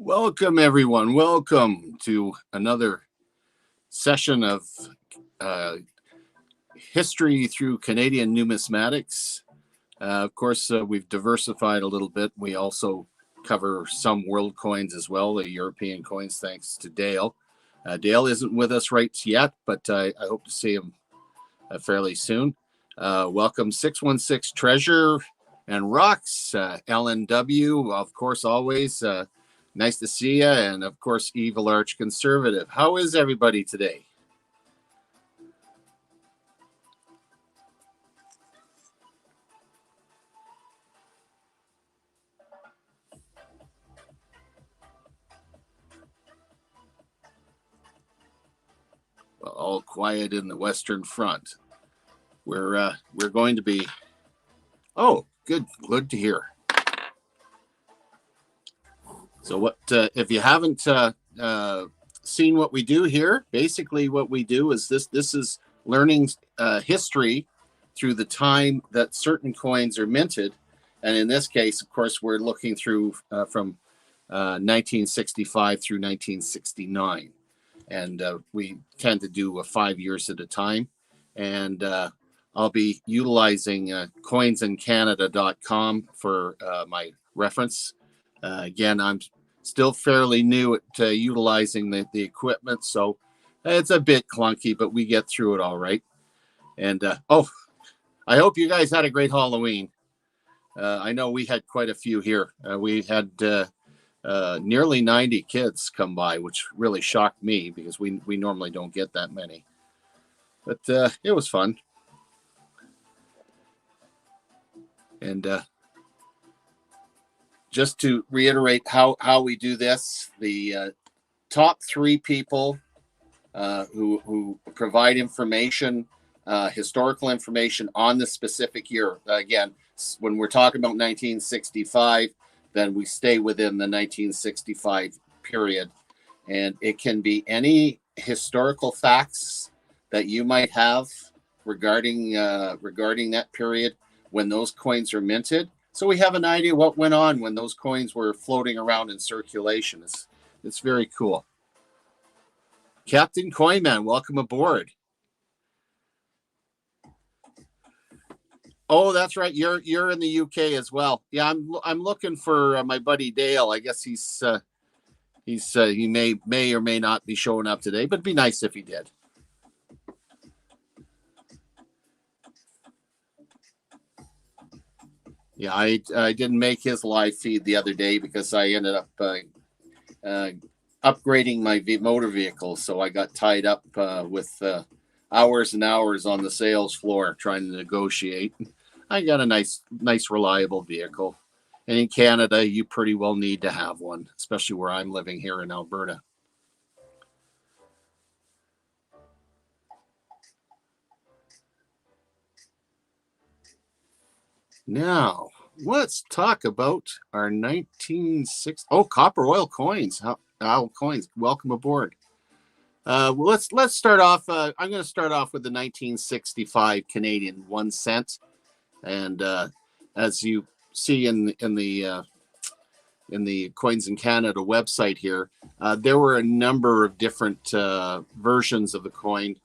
Welcome, everyone. Welcome to another session of history through Canadian numismatics. Of course, we've diversified a little bit. We also cover some world coins as well, the European coins, thanks to Dale. Dale isn't with us right yet, but I hope to see him fairly soon. Welcome, 616 Treasure and Rocks, LNW, of course, always. Nice to see you. And of course, Evil Arch Conservative. How is everybody today? Well, all quiet in the Western Front. We're going to be. Oh, good to hear. So what if you haven't seen what we do here? Basically, what we do is this is learning history through the time that certain coins are minted, and in this case, of course, we're looking through from 1965 through 1969, and we tend to do 5 years at a time. And I'll be utilizing coinsandcanada.com for my reference. Again, I'm still fairly new at utilizing the equipment, so it's a bit clunky, but we get through it all right. And I hope you guys had a great Halloween. I know we had quite a few here. We had nearly 90 kids come by, which really shocked me because we normally don't get that many. But it was fun. And just to reiterate how we do this, the top 3 people who provide information, historical information on the specific year. Again, when we're talking about 1965, then we stay within the 1965 period. And it can be any historical facts that you might have regarding that period when those coins are minted. So we have an idea what went on when those coins were floating around in circulation. It's very cool. Captain Coinman, welcome aboard. Oh, that's right. You're in the UK as well. Yeah, I'm looking for my buddy Dale. I guess he may or may not be showing up today, but it'd be nice if he did. Yeah, I didn't make his live feed the other day because I ended up upgrading my motor vehicle, so I got tied up with hours and hours on the sales floor trying to negotiate. I got a nice reliable vehicle, and in Canada, you pretty well need to have one, especially where I'm living here in Alberta. Now, let's talk about our 1960. Oh, copper oil coins. Coins. Welcome aboard. Well, let's start off. I'm going to start off with the 1965 Canadian 1 cent, and as you see in the Coins in Canada website here, there were a number of different versions of the coin,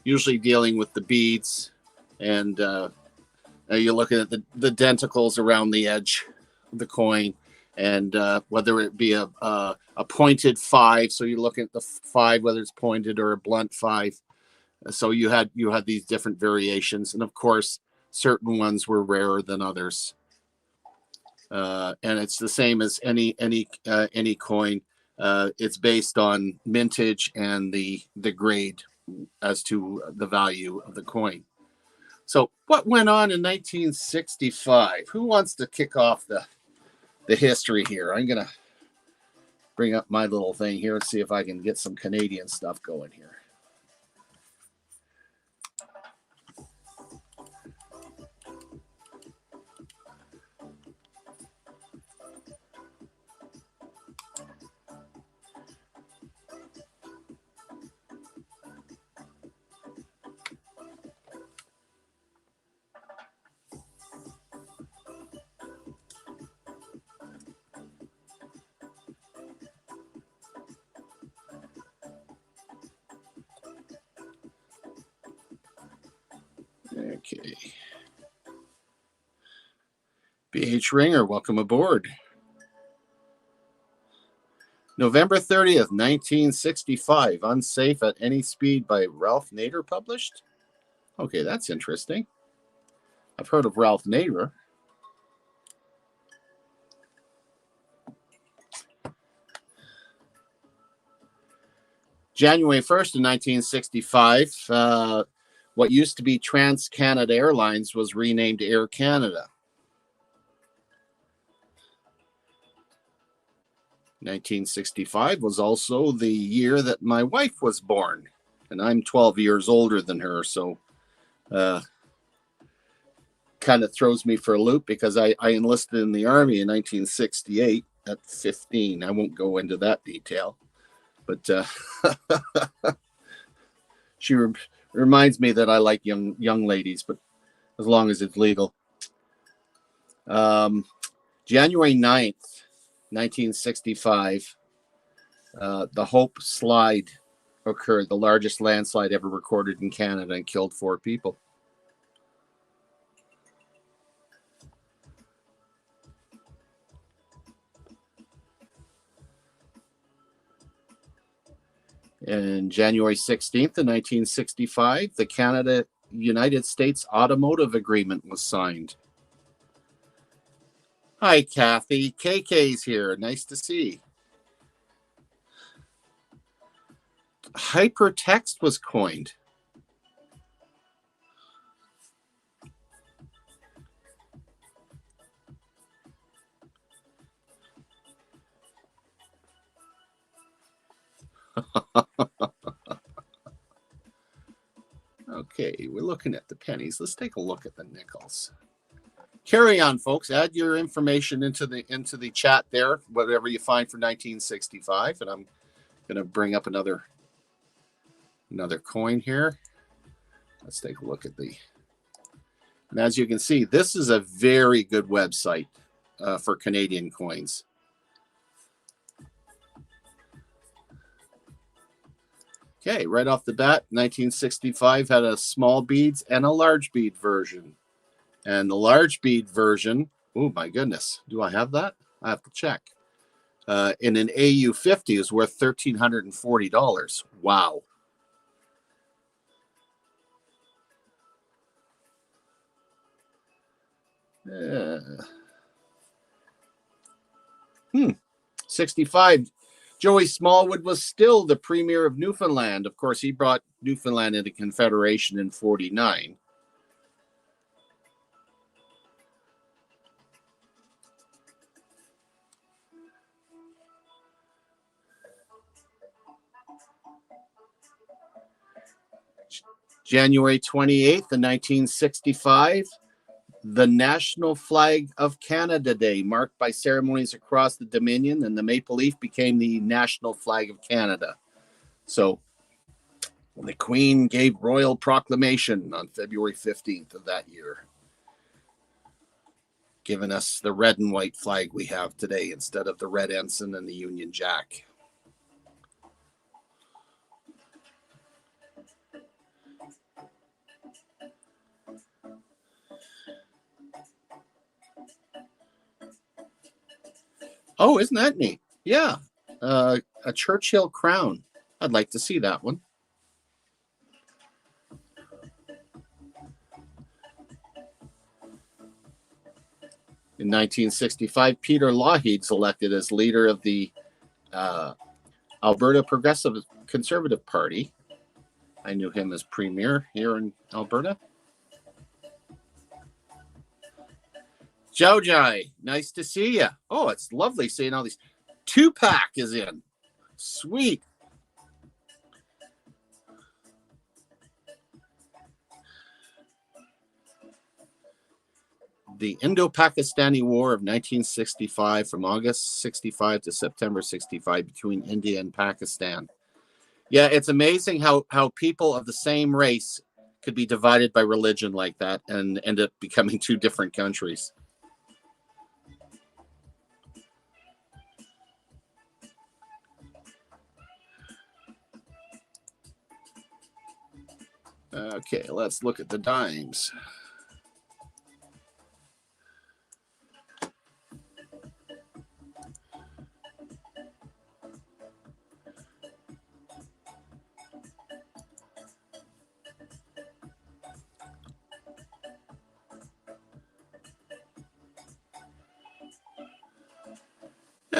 usually dealing with the beads, and you're looking at the denticles around the edge of the coin, and whether it be a pointed 5, so you're looking at the 5, whether it's pointed or a blunt 5. So you had these different variations, and of course, certain ones were rarer than others. And it's the same as any coin. It's based on mintage and the grade as to the value of the coin. So what went on in 1965? Who wants to kick off the history here? I'm going to bring up my little thing here and see if I can get some Canadian stuff going here. Okay. BH Ringer, welcome aboard. November 30th, 1965, Unsafe at Any Speed by Ralph Nader published. Okay, that's interesting. I've heard of Ralph Nader. January 1st of 1965, what used to be Trans-Canada Airlines was renamed Air Canada. 1965 was also the year that my wife was born, and I'm 12 years older than her, so kind of throws me for a loop because I enlisted in the Army in 1968 at 15. I won't go into that detail, but she reminds me that I like young ladies, but as long as it's legal. January 9th, 1965, the Hope Slide occurred, the largest landslide ever recorded in Canada, and killed 4 people. And January 16th of 1965, the Canada-United States Automotive Agreement was signed. Hi, Kathy. KK's here. Nice to see. Hypertext was coined. Okay, we're looking at the pennies. Let's take a look at the nickels. Carry on, folks. Add your information into the chat there, whatever you find for 1965, and I'm going to bring up another coin here. Let's take a look at the. And as you can see, this is a very good website for Canadian coins. Okay, right off the bat, 1965 had a small beads and a large bead version. And the large bead version, oh my goodness, do I have that? I have to check. In an AU50 is worth $1,340. Wow. Yeah. 65. Joey Smallwood was still the premier of Newfoundland. Of course, he brought Newfoundland into Confederation in 49. January 28th, 1965, the National Flag of Canada Day, marked by ceremonies across the Dominion, and the maple leaf became the national flag of Canada. So the Queen gave royal proclamation on February 15th of that year, giving us the red and white flag we have today instead of the red ensign and the Union Jack. Oh, isn't that neat? Yeah. A Churchill crown. I'd like to see that one. In 1965, Peter Lougheed's elected as leader of the Alberta Progressive Conservative Party. I knew him as premier here in Alberta. Jojai, nice to see you. Oh, it's lovely seeing all these. Tupac is in. Sweet. The Indo-Pakistani War of 1965, from August 65 to September 65, between India and Pakistan. Yeah, it's amazing how people of the same race could be divided by religion like that and end up becoming 2 different countries. Okay, let's look at the dimes.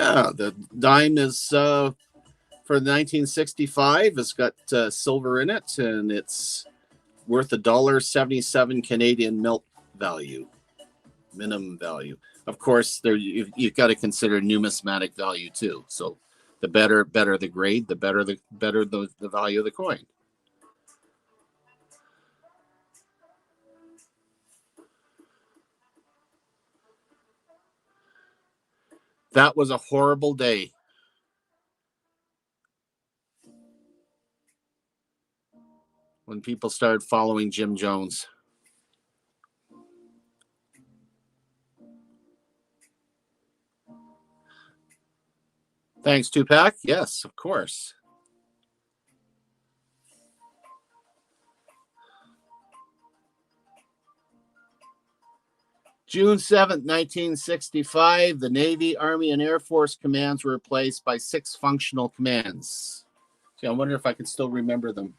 Yeah, the dime is for 1965. It's got silver in it, and it's worth $1.77 Canadian minimum value. Of course, there you've got to consider numismatic value too. So the better the grade, the better the value of the coin. That was a horrible day. When people started following Jim Jones. Thanks, Tupac. Yes, of course. June 7th, 1965, the Navy, Army, and Air Force commands were replaced by 6 functional commands. See, I wonder if I can still remember them.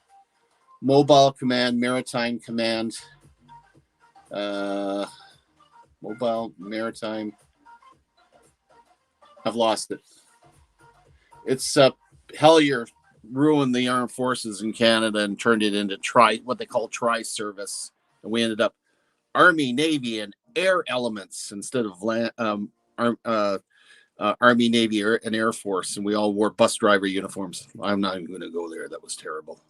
Mobile Command, Maritime Command, Mobile, Maritime. I've lost it. It's Hellier ruined the armed forces in Canada and turned it into what they call tri-service. And we ended up Army, Navy, and Air elements instead of Army, Navy, and Air Force. And we all wore bus driver uniforms. I'm not even going to go there. That was terrible.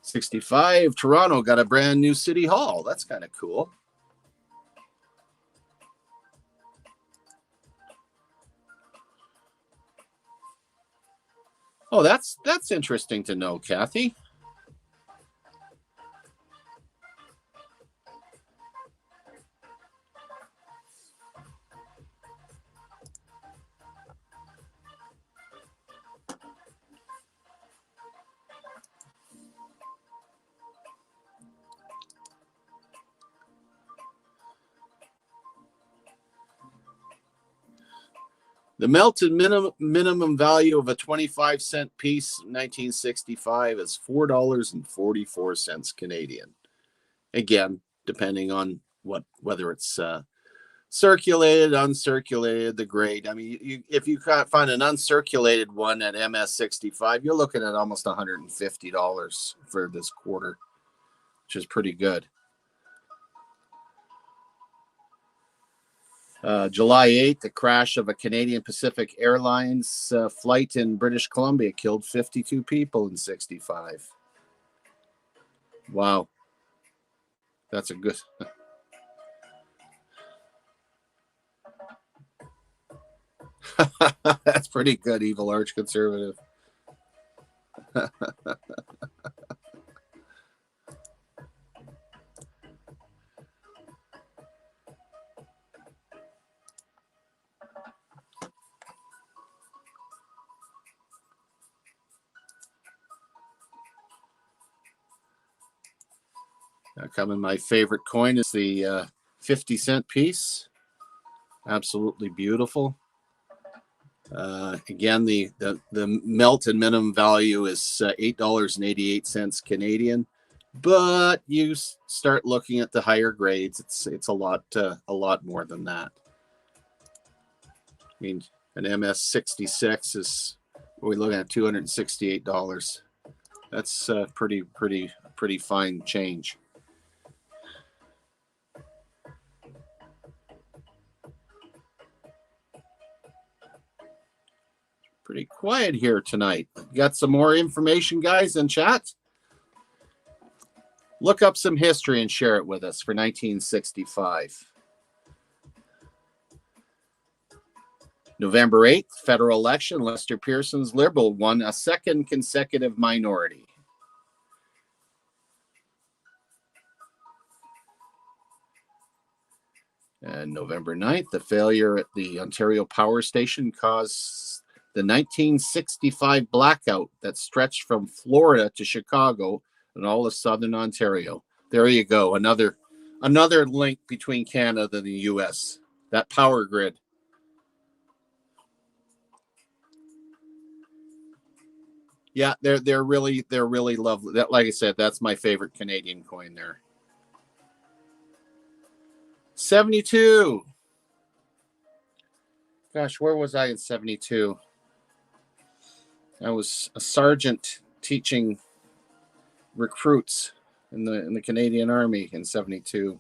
'65, Toronto got a brand new city hall. That's kind of cool. Oh, that's interesting to know, Kathy. The melted minimum value of a 25-cent piece in 1965 is $4.44 Canadian. Again, depending on whether it's circulated, uncirculated, the grade. I mean, if you can't find an uncirculated one at MS65, you're looking at almost $150 for this quarter, which is pretty good. July 8th, the crash of a Canadian Pacific Airlines flight in British Columbia killed 52 people in '65. Wow. That's a good... That's pretty good, evil arch conservative. Now coming, my favorite coin is the 50-cent piece. Absolutely beautiful. Again, the melted minimum value is $8.88 Canadian, but you start looking at the higher grades, it's a lot more than that. I mean, an MS66 is, we're looking at $268. That's pretty fine change. Pretty quiet here tonight. Got some more information, guys, in chat? Look up some history and share it with us for 1965. November 8th, federal election. Lester Pearson's Liberal won a second consecutive minority. And November 9th, the failure at the Ontario Power Station caused the 1965 blackout that stretched from Florida to Chicago and all of southern Ontario. There you go. Another link between Canada and the U.S. That power grid. Yeah, they're really lovely. That, like I said, that's my favorite Canadian coin there. 72. Gosh, where was I in 72? I was a sergeant teaching recruits in the Canadian Army in 72.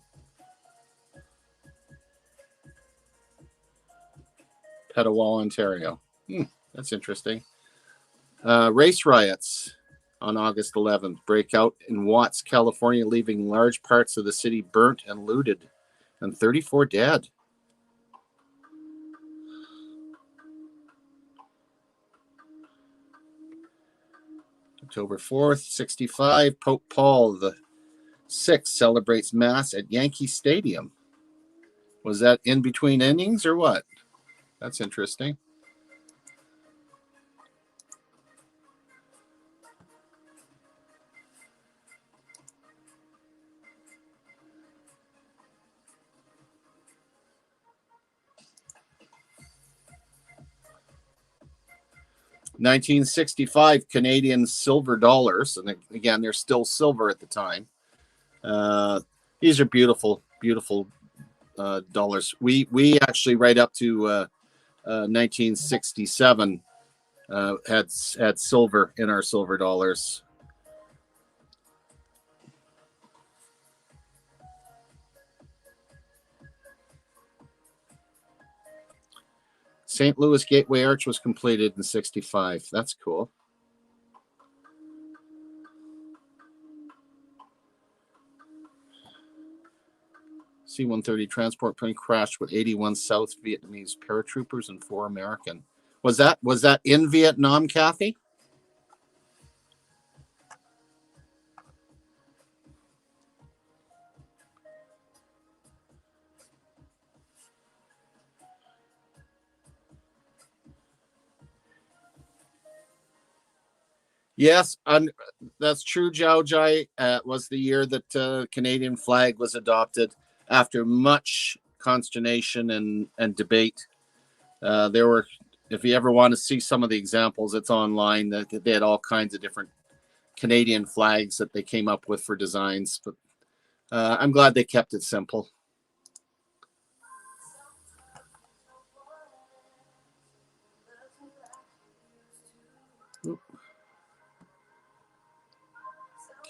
Petawawa, Ontario. That's interesting. Race riots on August 11th break out in Watts, California, leaving large parts of the city burnt and looted, and 34 dead. October 4th, 65, Pope Paul VI celebrates Mass at Yankee Stadium. Was that in between innings or what? That's interesting. $1965 Canadian silver dollars, and again, they're still silver at the time. These are beautiful, beautiful dollars. We actually right up to 1967 had silver in our silver dollars. St. Louis Gateway Arch was completed in 65. That's cool. C-130 transport plane crashed with 81 South Vietnamese paratroopers and 4 American. Was that in Vietnam, Kathy? Yes, that's true, Jiao Jai. Was the year that Canadian flag was adopted after much consternation and debate. There were, if you ever want to see some of the examples, it's online. That they had all kinds of different Canadian flags that they came up with for designs. But I'm glad they kept it simple.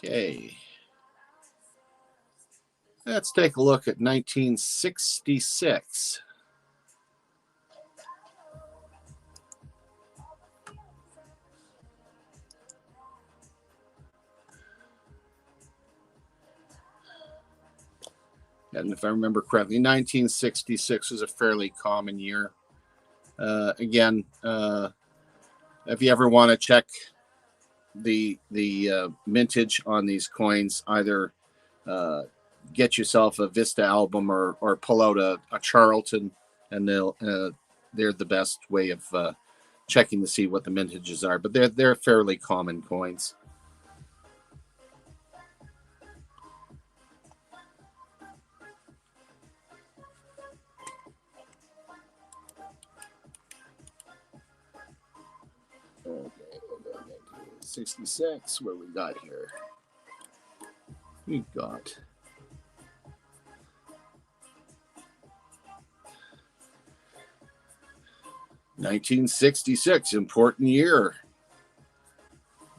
Okay. Let's take a look at 1966. And if I remember correctly, 1966 was a fairly common year. Again, if you ever want to check the mintage on these coins, either get yourself a Vista album or pull out a Charlton, and they're the best way of checking to see what the mintages are. But they're fairly common coins. Okay, 66. What we got here? We got 1966, important year.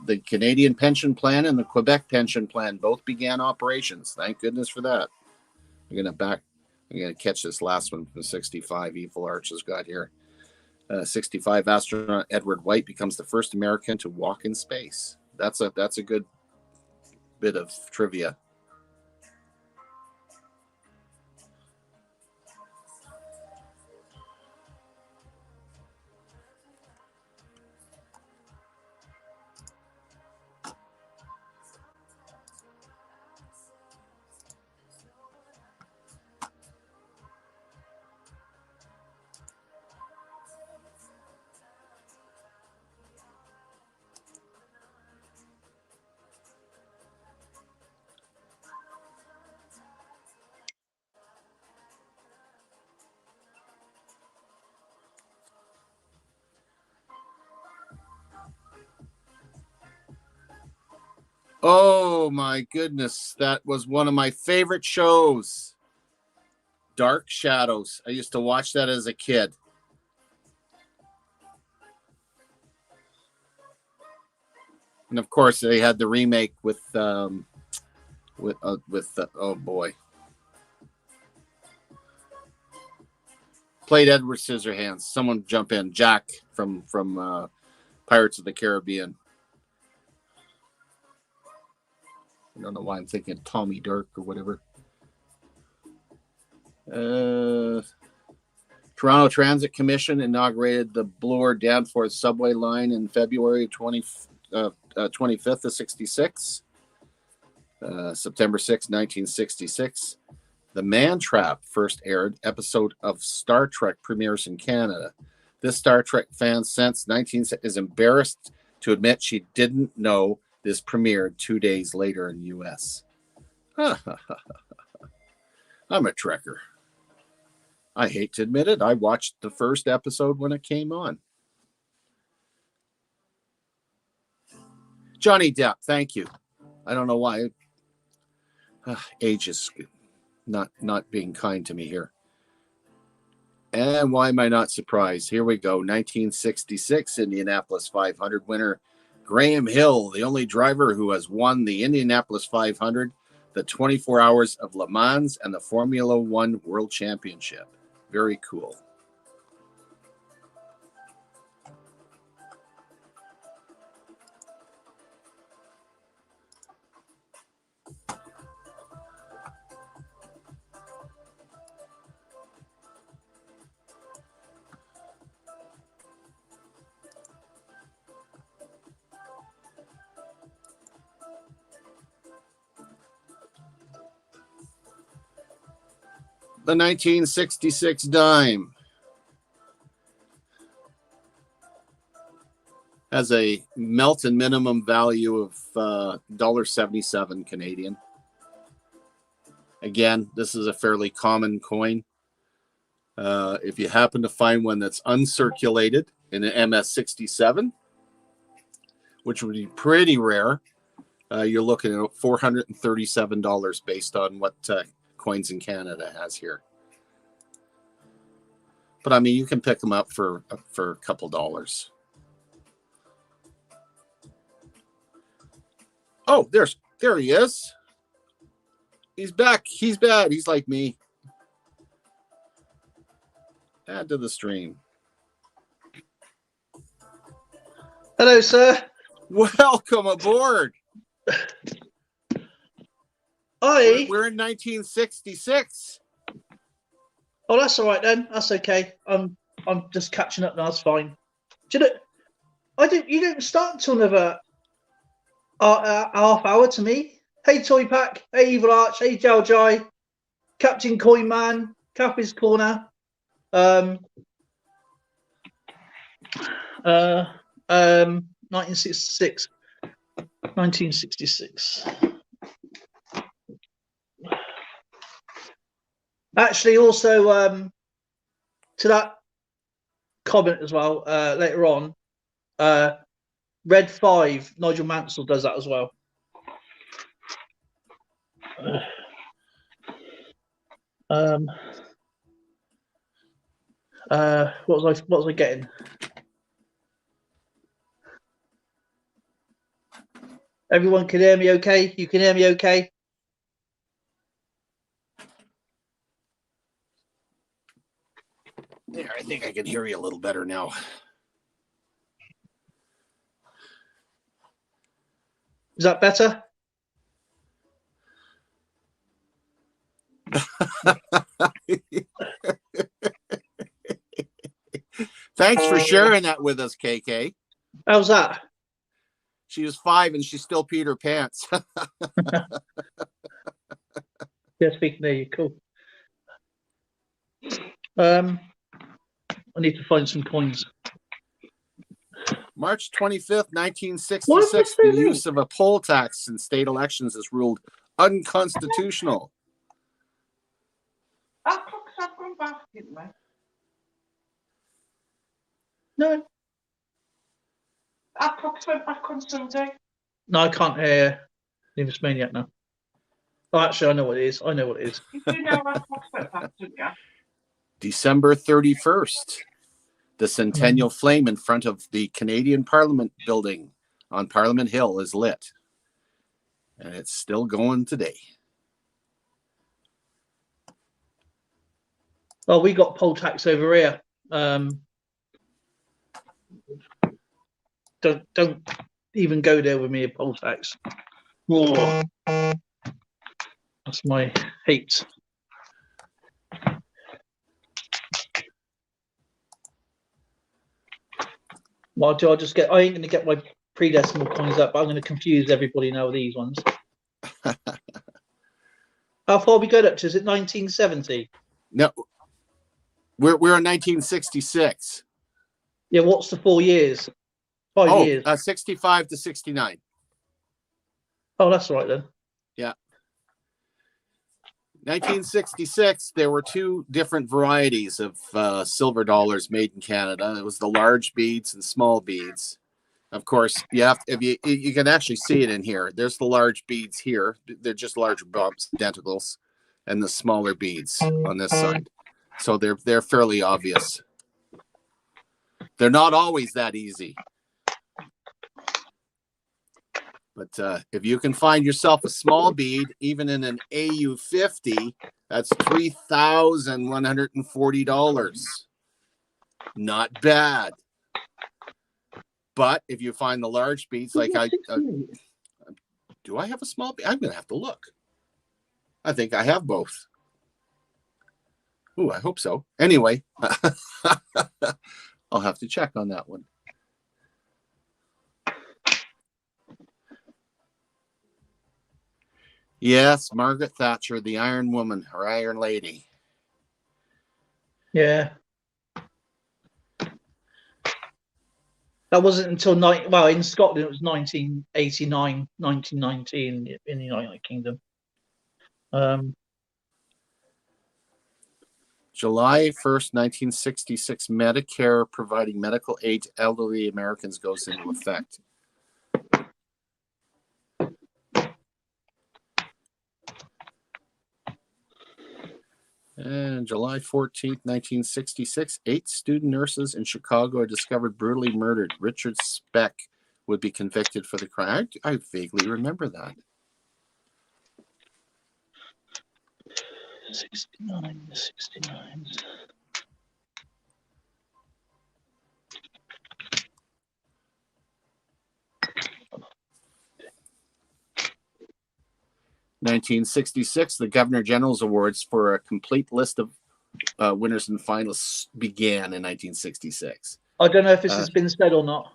The Canadian Pension Plan and the Quebec Pension Plan both began operations. Thank goodness for that. I'm gonna catch this last one from 65. Evil Arch has got here. 65 astronaut Edward White becomes the first American to walk in space. That's a good bit of trivia. Oh my goodness, that was one of my favorite shows. Dark Shadows. I used to watch that as a kid. And of course, they had the remake with oh boy, played Edward Scissorhands. Someone jump in, Jack from Pirates of the Caribbean. I don't know why I'm thinking Tommy Dirk or whatever. Toronto Transit Commission inaugurated the Bloor Danforth subway line in February 25th of 66. September 6, 1966. The Man Trap first aired episode of Star Trek premieres in Canada. This Star Trek fan since 1960 is embarrassed to admit she didn't know this premiered 2 days later in the U.S. I'm a Trekker. I hate to admit it. I watched the first episode when it came on. Johnny Depp, thank you. I don't know why. Age is not being kind to me here. And why am I not surprised? Here we go. 1966 Indianapolis 500 winner Graham Hill, the only driver who has won the Indianapolis 500, the 24 Hours of Le Mans, and the Formula One World Championship. Very cool. The 1966 dime has a Melton minimum value of $1.77 Canadian. Again, this is a fairly common coin. If you happen to find one that's uncirculated in an MS-67, which would be pretty rare, you're looking at $437 based on what Coins in Canada has here. But I mean, you can pick them up for a couple dollars. Oh, there he is. He's back. He's bad. He's like me. Add to the stream. Hello, sir. Welcome aboard. We're in 1966. Oh, that's all right then. That's okay. I'm just catching up now. That's fine. Do you know? You didn't start until another half hour to me. Hey, Toy Pack. Hey, Evil Arch. Hey, Jal Jai. Captain Coin Man. Cappy's Corner. 1966. 1966. Actually, also to that comment as well, later on, Red 5, Nigel Mansell does that as well. What was I getting? Everyone can hear me okay? You can hear me okay? There, I think I can hear you a little better now. Is that better? Thanks for sharing that with us, KK. How's that? She was 5 and she still peed her pants. Yeah, speaking there, you cool. I need to find some coins. March 25th, 1966, the use of a poll tax in state elections is ruled unconstitutional. Our clocks have gone back, didn't they? No. Our clocks went back on Sunday. No, I can't hear. Numismaniac now. Oh, actually, I know what it is. You do know I talked about that, didn't you? December 31st, the Centennial Flame in front of the Canadian Parliament building on Parliament Hill is lit. And it's still going today. Well, we got poll tax over here. Don't even go there with me a poll tax. Whoa. That's my hate. Well, I just get. I ain't going to get my pre-decimal coins up, but I'm going to confuse everybody now with these ones. How far we got up to? Is it 1970? No, we're in 1966. Yeah. What's the 4 years? 5 years. 65 to 69. Oh, that's right then. Yeah. 1966, there were two different varieties of silver dollars made in Canada. It was the large beads and small beads. Of course, you can actually see it in here. There's the large beads here. They're just larger bumps, denticles, and the smaller beads on this side. So they're fairly obvious. They're not always that easy. But if you can find yourself a small bead, even in an AU50, that's $3,140. Not bad. But if you find the large beads, like do I have a small bead? I'm going to have to look. I think I have both. Ooh, I hope so. Anyway, I'll have to check on that one. Yes, Margaret Thatcher, the Iron Woman, or Iron Lady. Yeah. That wasn't until in Scotland it was 1989, 1990 in the United Kingdom. July 1st, 1966, Medicare providing medical aid to elderly Americans goes into effect. And July 14th, 1966, 8 student nurses in Chicago are discovered brutally murdered. Richard Speck would be convicted for the crime. I vaguely remember that. 69. 1966, the Governor General's Awards for a complete list of winners and finalists began in 1966. I don't know if this has been said or not,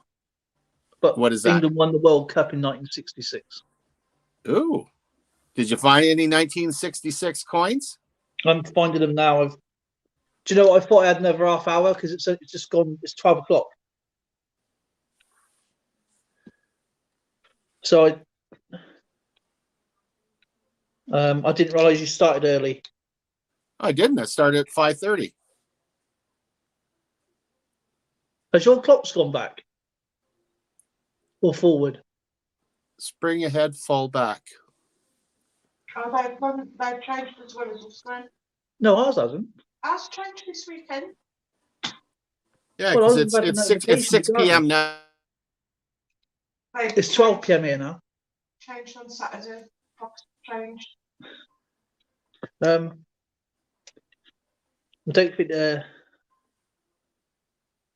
but what is that? England won the World Cup in 1966. Ooh. Did you find any 1966 coins? I'm finding them now. Do you know what? I thought I had another half hour because it's just gone. It's 12 o'clock. So I didn't realize you started early. I didn't. I started at 5:30. Has your clock's gone back or forward? Spring ahead, fall back. Oh, they've changed as well as the screen. No, ours hasn't. Ours changed this weekend. Yeah, Well, because it's 6 p.m. now. It's 12 p.m. here now. Changed on Saturday. Fox changed. I don't think it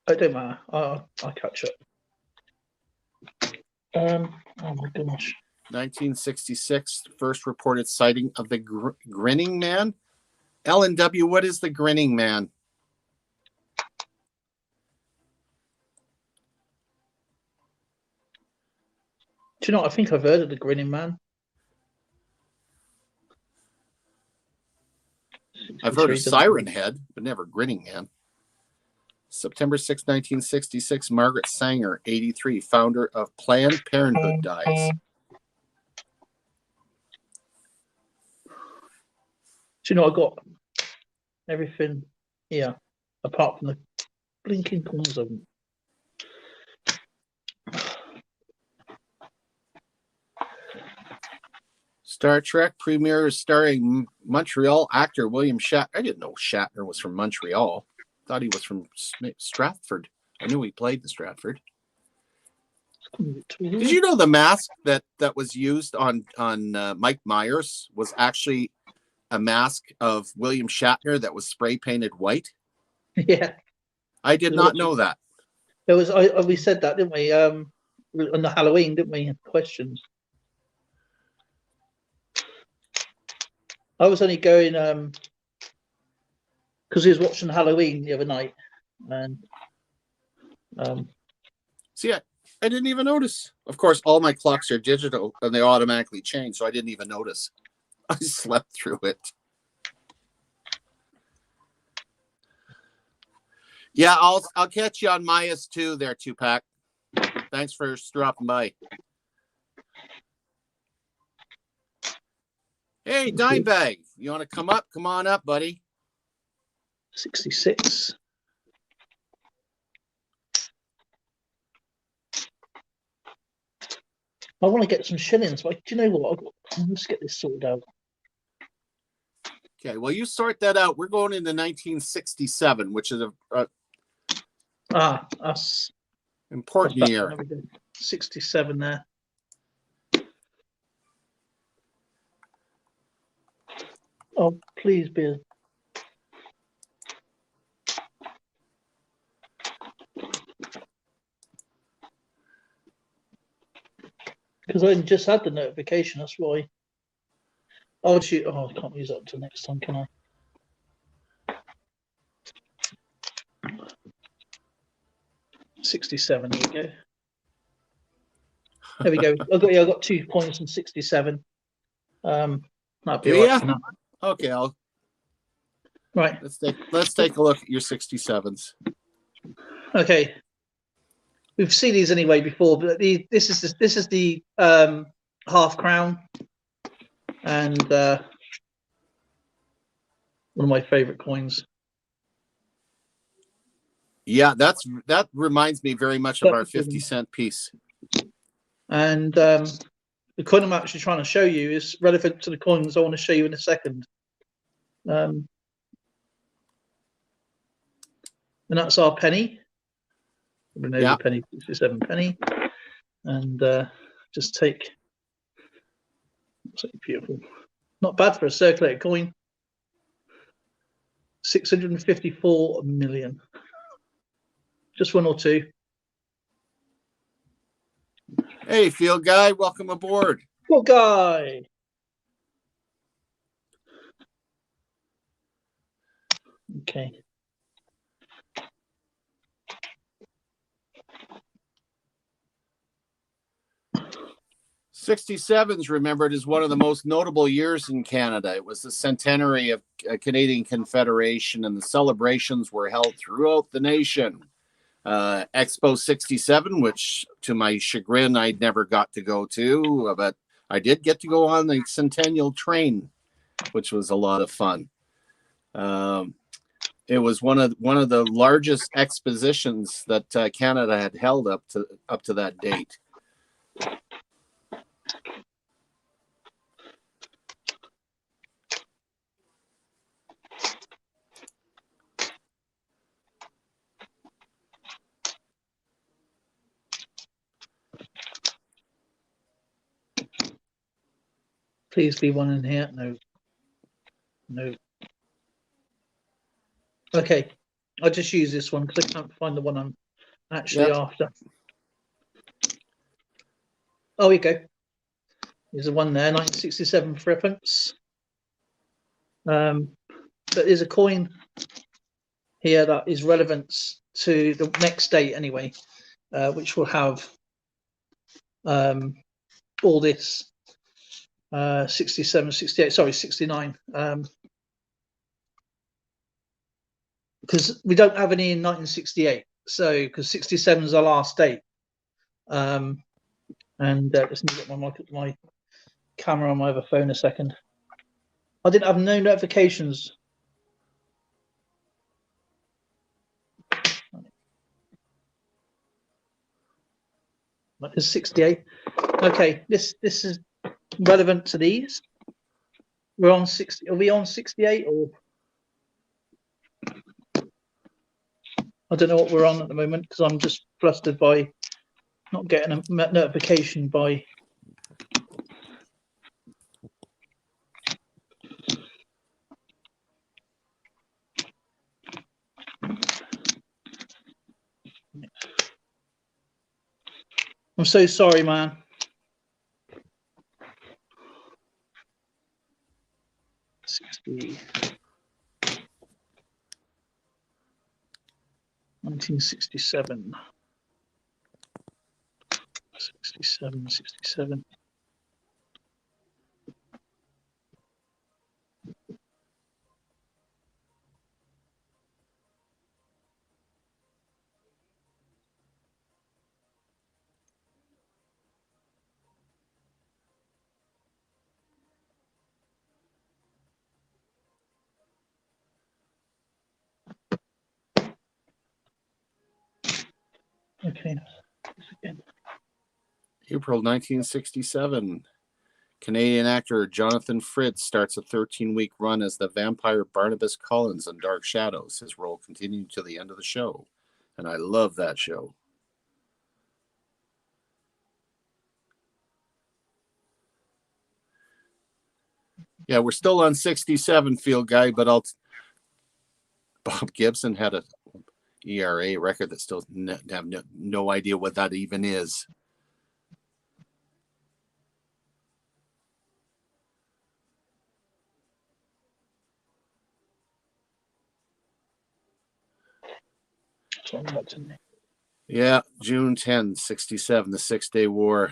don't matter. I'll catch up. Oh my gosh. 1966, first reported sighting of the grinning man. L&W, what is the grinning man? Do you know what? I think I've heard of the grinning man. I've heard of Siren Head, but never Grinning Man. September 6, 1966, Margaret Sanger, 83, founder of Planned Parenthood, dies. Do you know I got everything here apart from the blinking corners of them. Star Trek premiere starring Montreal actor William Shatner. I didn't know Shatner was from Montreal. Thought he was from Stratford. I knew he played the Stratford. Did you know the mask that was used on Mike Myers was actually a mask of William Shatner that was spray painted white? Yeah, I did not know that. it was. We said that, didn't we? On the Halloween, didn't we? Questions. I was only going because he was watching Halloween the other night, and see, I didn't even notice. Of course, all my clocks are digital and they automatically change, so I didn't even notice. I slept through it. Yeah, I'll catch you on Maya's too there, Tupac. Thanks for dropping by. Hey, Dimebag, you want to come up? Come on up, buddy. 66. I want to get some shillings, but do you know what? Let's get this sorted out. Okay, well, you sort that out. We're going into 1967, which is That's important year. 67 there. Oh, please be. Because I just had the notification, that's why. Oh, shoot. Oh, I can't use that until next time, can I? 67, there we go. There we go. I've got 2 points and 67. That'll be right. Okay, Right. Let's take a look at your 67s. Okay. We've seen these anyway before, but this is the half crown, and one of my favorite coins. Yeah, that reminds me very much of our 50-cent piece. And the coin I'm actually trying to show you is relevant to the coins I want to show you in a second. And that's our penny. Yeah. Penny, 67 penny. And just take. Beautiful. Not bad for a circulated coin. 654 million. Just one or two. Hey, Field Guy, welcome aboard. Field Guy. Okay. '67's remembered as one of the most notable years in Canada. It was the centenary of Canadian Confederation, and the celebrations were held throughout the nation. Expo 67, which to my chagrin, I never got to go to, but I did get to go on the Centennial train, which was a lot of fun. It was one of the largest expositions that Canada had held up to that date. Please be one in here. No. Okay, I'll just use this one because I can't find the one I'm actually after. Oh, we go. There's the one there, 1967 for reference. But there's a coin here that is relevant to the next date anyway, which will have all this 67, 68, sorry, 69. Because we don't have any in 1968, so because 67 is our last date. And just need to get my camera on my other phone a second. I didn't have no notifications. That is 68. Okay, this is relevant to these. We're on 60. Are we on 68 or? I don't know what we're on at the moment because I'm just flustered by not getting a notification by. I'm so sorry, man. '60. 1967. 67. Okay. April 1967. Canadian actor Jonathan Fritz starts a 13-week run as the vampire Barnabas Collins in Dark Shadows. His role continued to the end of the show, and I love that show. Yeah, we're still on 67, Field Guy, but Bob Gibson had a ERA record that still have no idea what that even is. Yeah, June 10, 67, the 6-Day War.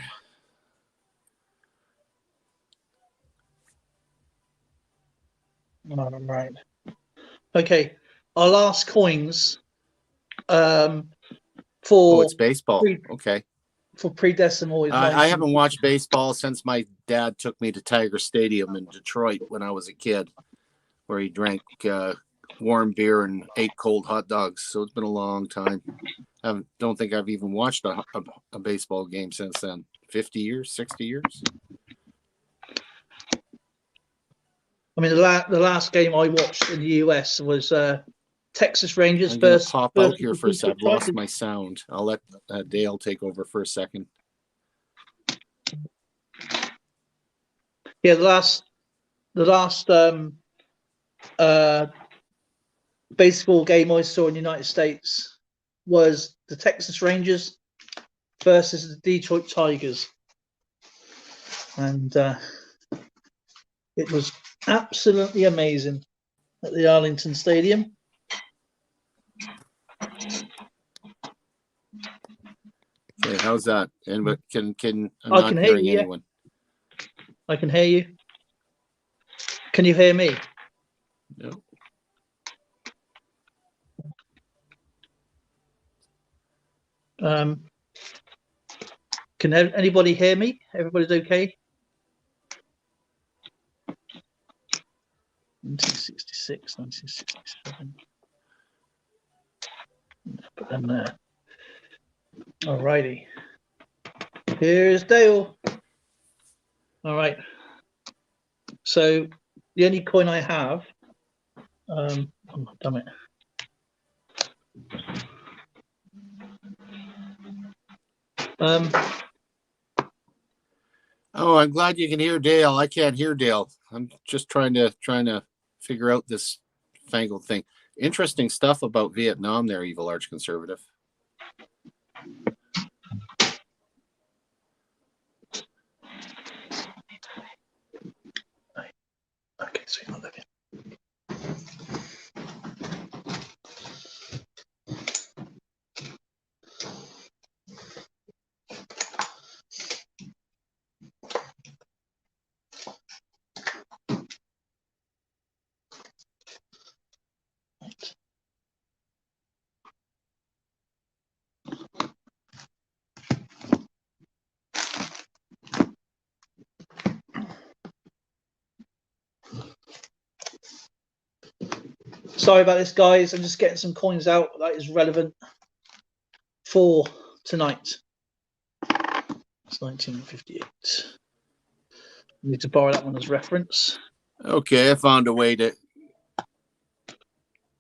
All right. Okay. Our last coins for it's baseball. Okay. For pre-decimal is I haven't watched baseball since my dad took me to Tiger Stadium in Detroit when I was a kid, where he drank warm beer and ate cold hot dogs. So it's been a long time. I don't think I've even watched a baseball game since then. 50 years, 60 years. I mean, the last game I watched in the US was Texas Rangers I'm going to versus. pop out here for a second. I've lost my sound. I'll let Dale take over for a second. Yeah, the last baseball game I saw in the United States was the Texas Rangers versus the Detroit Tigers, and it was absolutely amazing at the Arlington Stadium. Okay, how's that? And I'm I not can hear hearing you, anyone. I can hear you. Can you hear me? No. Can anybody hear me? Everybody's okay? 1966, 1967. Put them there. All righty. Here's Dale. All right. So the only coin I have. Oh, damn it. Oh, I'm glad you can hear Dale. I can't hear Dale. I'm just trying to figure out this fangled thing. Interesting stuff about Vietnam there, Evil Arch Conservative. Okay, so you're not looking. Sorry about this, guys. I'm just getting some coins out that is relevant for tonight. It's 1958. I need to borrow that one as reference. Okay, I found a way to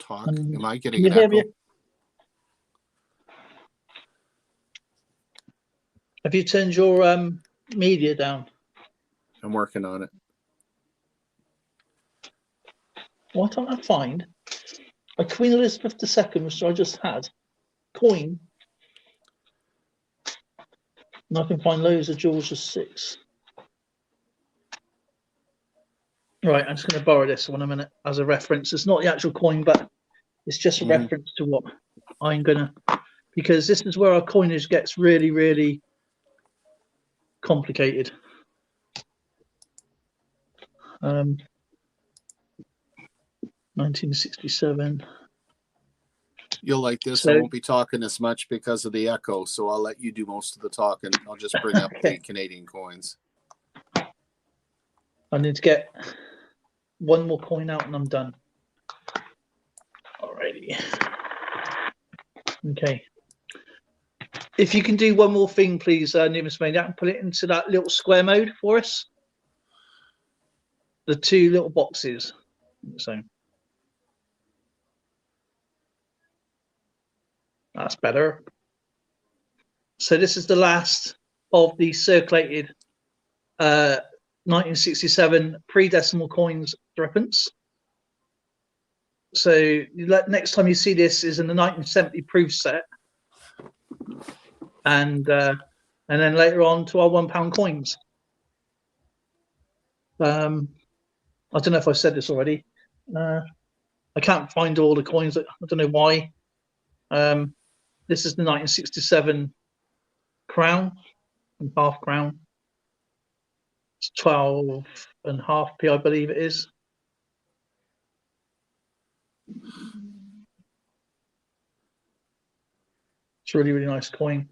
talk. Am I Can getting you an hear echo? me? Have you turned your media down? I'm working on it. Why can't I find a Queen Elizabeth II, which I just had, coin? And I can find loads of George VI. Right, I'm just going to borrow this one a minute as a reference. It's not the actual coin, but it's just a Mhm. reference to what I'm going to, because this is where our coinage gets really, really complicated. 1967. You'll like this. I So, won't be talking as much because of the echo, so I'll let you do most of the talking. I'll just bring up the okay, Canadian coins. I need to get one more coin out and I'm done. Alrighty. Okay. If you can do one more thing, please, Numismatics, and put it into that little square mode for us. The two little boxes. So that's better. So this is the last of the circulated 1967 pre-decimal coins threepence. So next time you see this is in the 1970 proof set, and then later on to our £1 coins. I don't know if I said this already. I can't find all the coins. I don't know why. This is the 1967 crown and half crown. It's 12.5p, I believe it is. It's a really, really nice coin.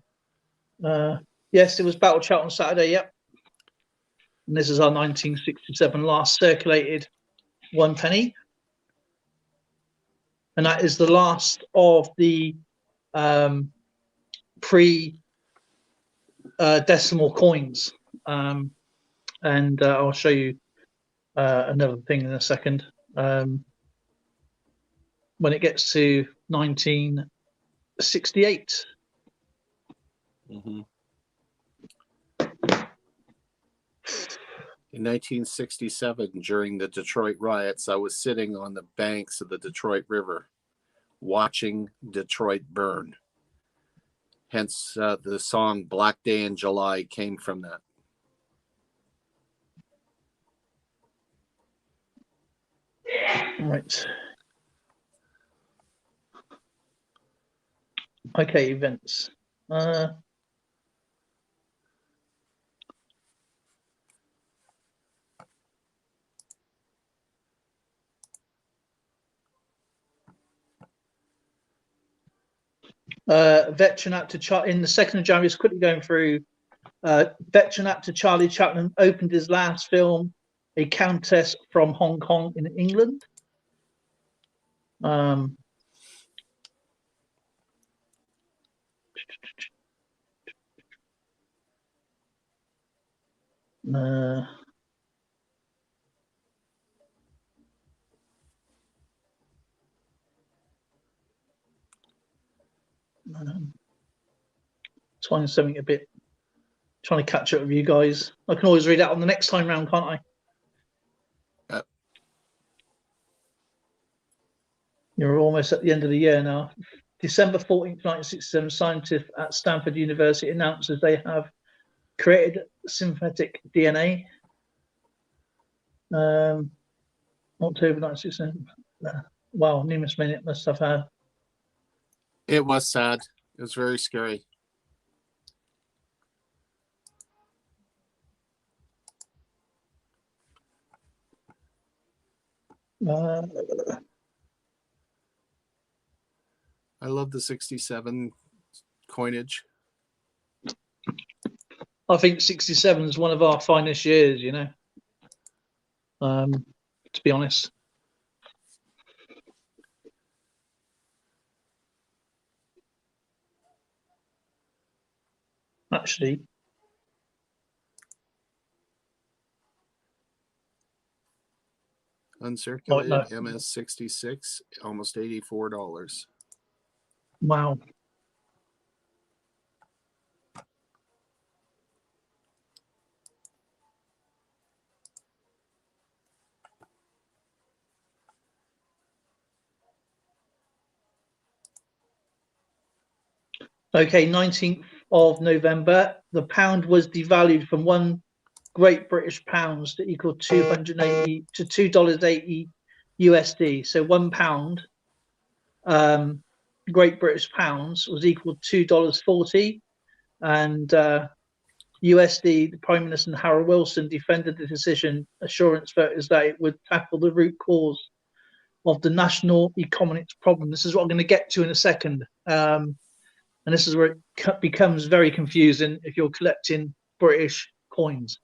Yes, it was Battle Chat on Saturday. Yep. And this is our 1967 last circulated 1 penny. And that is the last of the pre-decimal coins. And I'll show you another thing in a second. When it gets to 1968. Mm-hmm. In 1967, during the Detroit riots, I was sitting on the banks of the Detroit River watching Detroit burn. Hence, the song Black Day in July came from that. Right. Okay, events. Veteran actor in the 2nd of January, is quickly going through. Veteran actor Charlie Chaplin opened his last film, A Countess from Hong Kong in England. Uh, 27 a bit. Trying to catch up with you guys. I can always read that on the next time round, can't I? Yep. You're almost at the end of the year now. December 14th, 1967, scientists at Stanford University announces they have created synthetic DNA. October 1967. Wow, Numismatics must have had. It was sad. It was very scary. I love the 67 coinage. I think 67 is one of our finest years, you know, to be honest. Actually, Uncirculated no. MS-66, almost $84. Wow. Okay, 19th of November, the pound was devalued from one Great British pounds to equal 280 to $2.80 USD. So £1, Great British pounds was equal to $2.40, and USD. The Prime Minister Harold Wilson defended the decision, assurance voters that it would tackle the root cause of the national economics problem. This is what I'm going to get to in a second. And this is where it becomes very confusing if you're collecting British coins.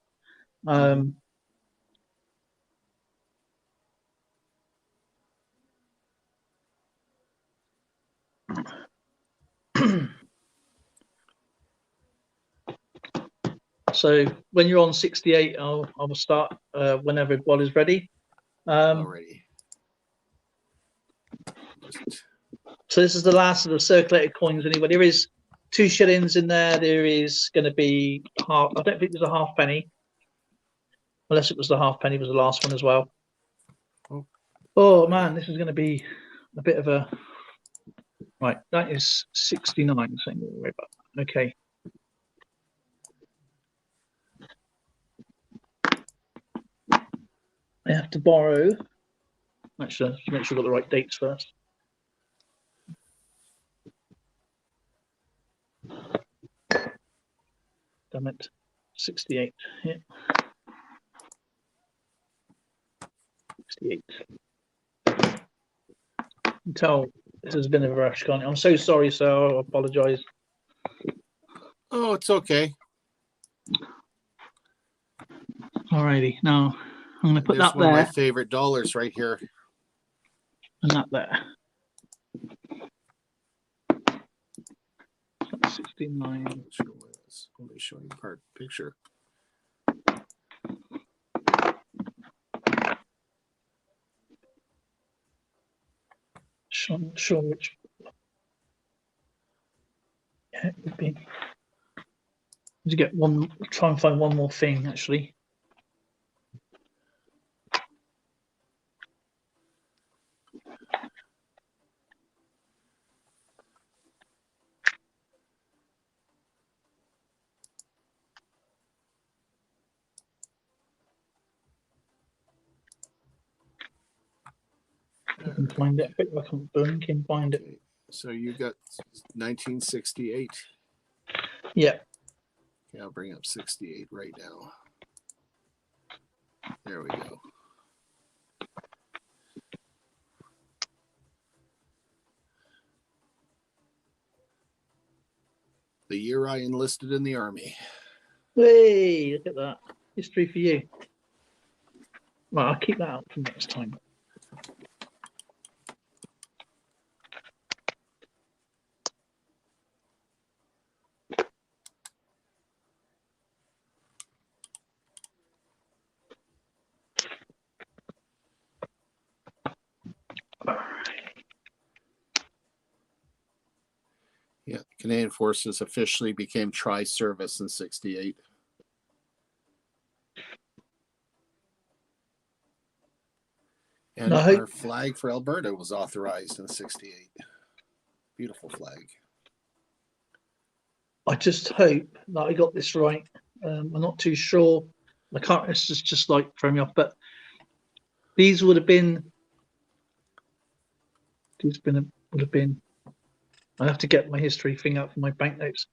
So when you're on 68, I will start whenever everybody's is ready. Already. So this is the last of the circulated coins anyway. There is 2 shillings in there. There is going to be half. I don't think there's a halfpenny, unless it was the halfpenny was the last one as well. Oh man, this is going to be a bit of a right. That is 69. So okay. I have to borrow. Actually, let's make sure I've got the right dates first. Damn it. 68. Yeah. 68. You can tell this has been a rush, can't you? I'm so sorry, so I apologize. Oh, it's okay. Alrighty, now I'm going to put There's that one there. of my favorite dollars right here. And that there. 69. Let me show you part picture. Sure which. Yeah, it would be. To get one, try and find one more thing actually. I can find it. I can find it. Okay. So you got 1968. Yeah. Okay, I'll bring up 68 right now. There we go. The year I enlisted in the Army. Hey, look at that. History for you. Right, I'll keep that out for next time. Yeah, Canadian Forces officially became tri-service in 68. And our flag for Alberta was authorized in 68. Beautiful flag. I just hope that I got this right. I'm not too sure. I can't. It's just like throwing me off. But these would have been. Would have been. I have to get my history thing out for my banknotes.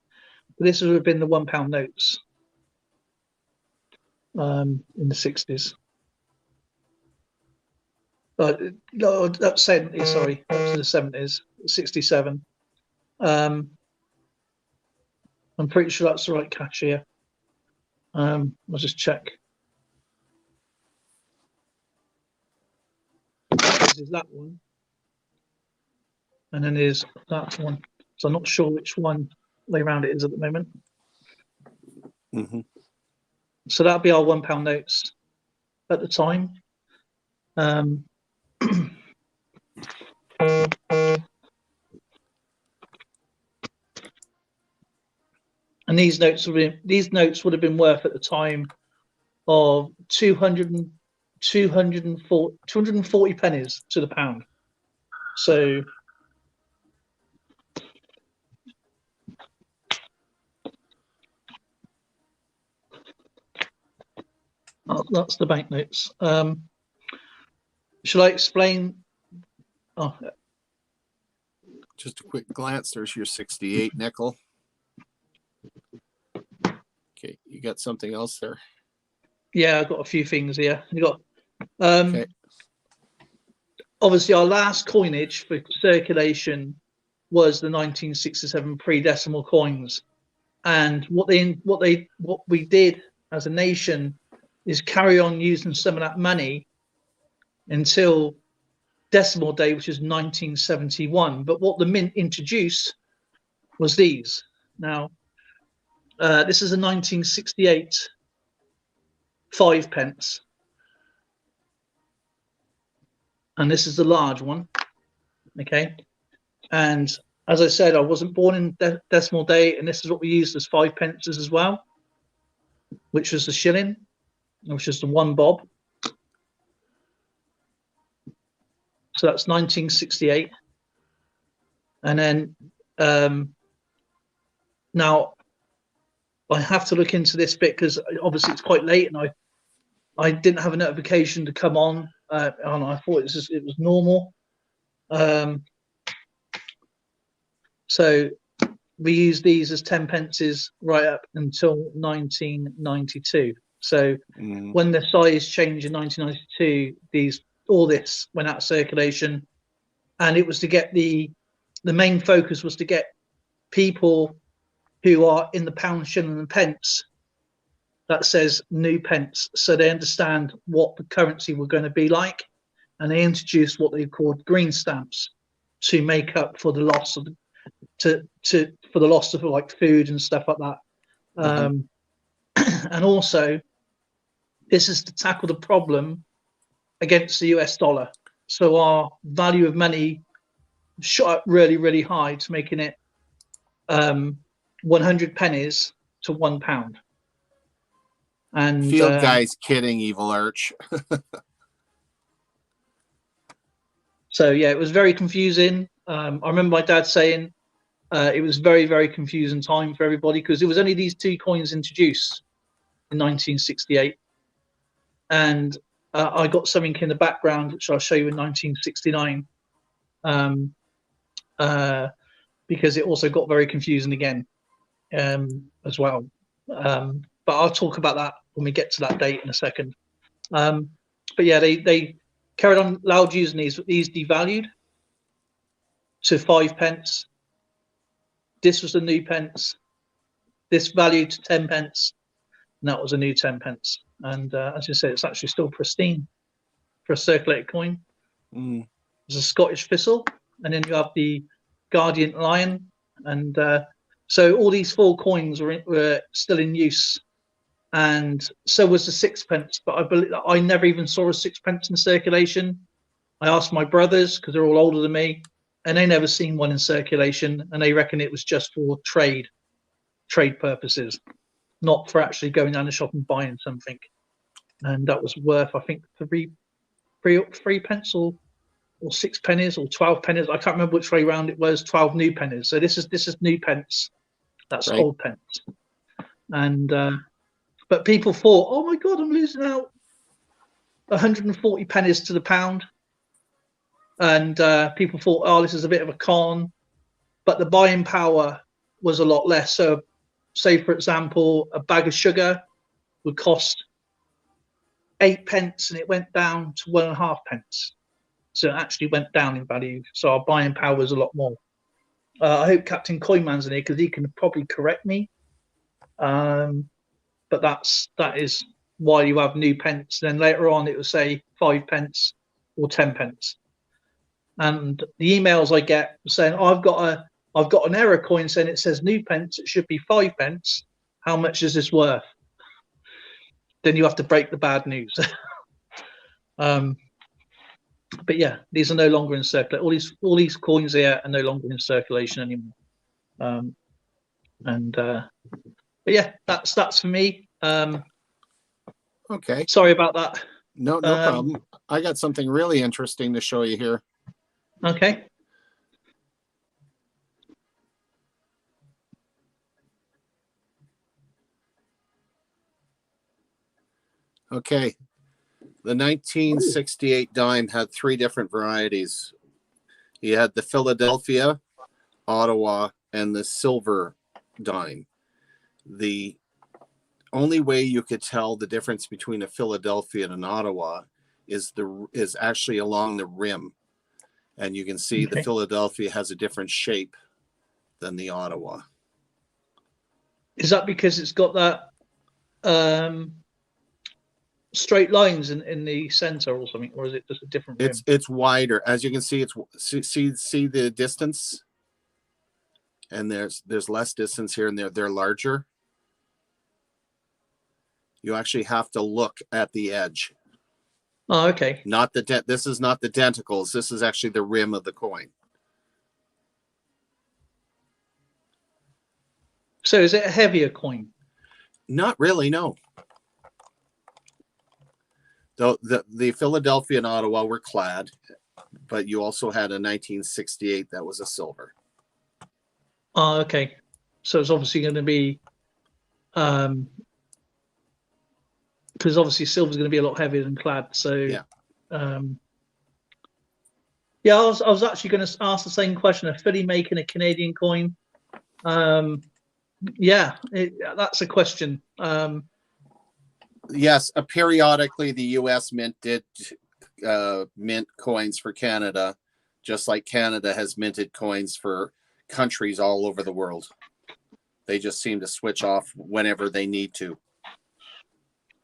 But this would have been the £1 notes. In the 60s. No, that's 70s. Sorry, up to the 70s. 67. I'm pretty sure that's the right cashier. I'll just check. This is that one. And then there's that one. So I'm not sure which one way round it is at the moment. Mm-hmm. So that'll be our £1 notes at the time. Um, and these notes would have been worth at the time of 240 pennies to the pound. So that's the banknotes. Shall I explain? Oh, Just a quick glance. There's your 68 nickel. Okay, you got something else there? yeah, I've got a few things here. You got Okay. obviously our last coinage for circulation was the 1967 pre-decimal coins, and what we did as a nation is carry on using some of that money until decimal day, which is 1971. But what the mint introduced was these. Now, this is a 1968 5 pence, and this is the large one. Okay, and as I said, I wasn't born in decimal day, and this is what we used as 5 pences as well, which was the shilling, which is the 1 bob. So that's 1968. And then now I have to look into this bit because obviously it's quite late, and I didn't have a notification to come on. And I thought it was normal. So we used these as 10 pences right up until 1992. So when the size changed in 1992, all this went out of circulation, and it was to get the main focus was to get people who are in the pound, shilling, and pence that says new pence, so they understand what the currency were going to be like, and they introduced what they called green stamps to make up for the loss of for the loss of like food and stuff like that. And also, this is to tackle the problem against the US dollar. So our value of money shot up really, really high to making it 100 pennies to £1. And Field guy's kidding, Evil Arch. So yeah, it was very confusing. I remember my dad saying it was very, very confusing time for everybody because there was only these 2 coins introduced in 1968, and I got something in the background which I'll show you in 1969, because it also got very confusing again as well. But I'll talk about that when we get to that date in a second. But yeah, they carried on loud using these devalued to 5 pence. This was the new pence. This valued to 10 pence, and that was a new 10 pence. And as you said, it's actually still pristine for a circulated coin. There's a Scottish thistle, and then you have the Guardian Lion, and so all these 4 coins were still in use, and so was the 6 pence. But I believe I never even saw a 6 pence in circulation. I asked my brothers because they're all older than me, and they never seen one in circulation, and they reckon it was just for trade purposes, not for actually going down the shop and buying something. And that was worth, I think, 3 pence or 6 pennies or 12 pennies. I can't remember which way round it was. 12 new pennies. So this is new pence. That's right. Old pence. And but people thought, oh my God, I'm losing out 140 pennies to the pound. And people thought, oh, this is a bit of a con. But the buying power was a lot less. So say, for example, a bag of sugar would cost 8 pence and it went down to 1.5 pence. So it actually went down in value. So our buying power was a lot more. I hope Captain Coinman's in here because he can probably correct me. But that is why you have new pence. Then later on, it will say 5 pence or 10 pence. And the emails I get saying, oh, I've got an error coin saying it says new pence. It should be 5 pence. How much is this worth? Then you have to break the bad news. But yeah, these are no longer in circulation. All these coins here are no longer in circulation anymore. But yeah, that's for me. Okay. Sorry about that. No problem. I got something really interesting to show you here. Okay. Okay. The 1968 dime had 3 different varieties. You had the Philadelphia, Ottawa, and the silver dime. The only way you could tell the difference between a Philadelphia and an Ottawa is actually along the rim. And you can see the Philadelphia has a different shape than the Ottawa. Is that because it's got that straight lines in the center or something, or is it just a different rim? It's wider. As you can see, see the distance, and there's less distance here, and they're larger. You actually have to look at the edge. Oh, okay. Not the this is not the denticles. This is actually the rim of the coin. So is it a heavier coin? Not really, no. Though the Philadelphia and Ottawa were clad, but you also had a 1968 that was a silver. Oh, okay. So it's obviously going to be, because obviously silver is going to be a lot heavier than clad. So yeah, yeah. I was actually going to ask the same question: a Philly making a Canadian coin? Yeah, that's a question. Yes, periodically the U.S. Mint did mint coins for Canada, just like Canada has minted coins for countries all over the world. They just seem to switch off whenever they need to.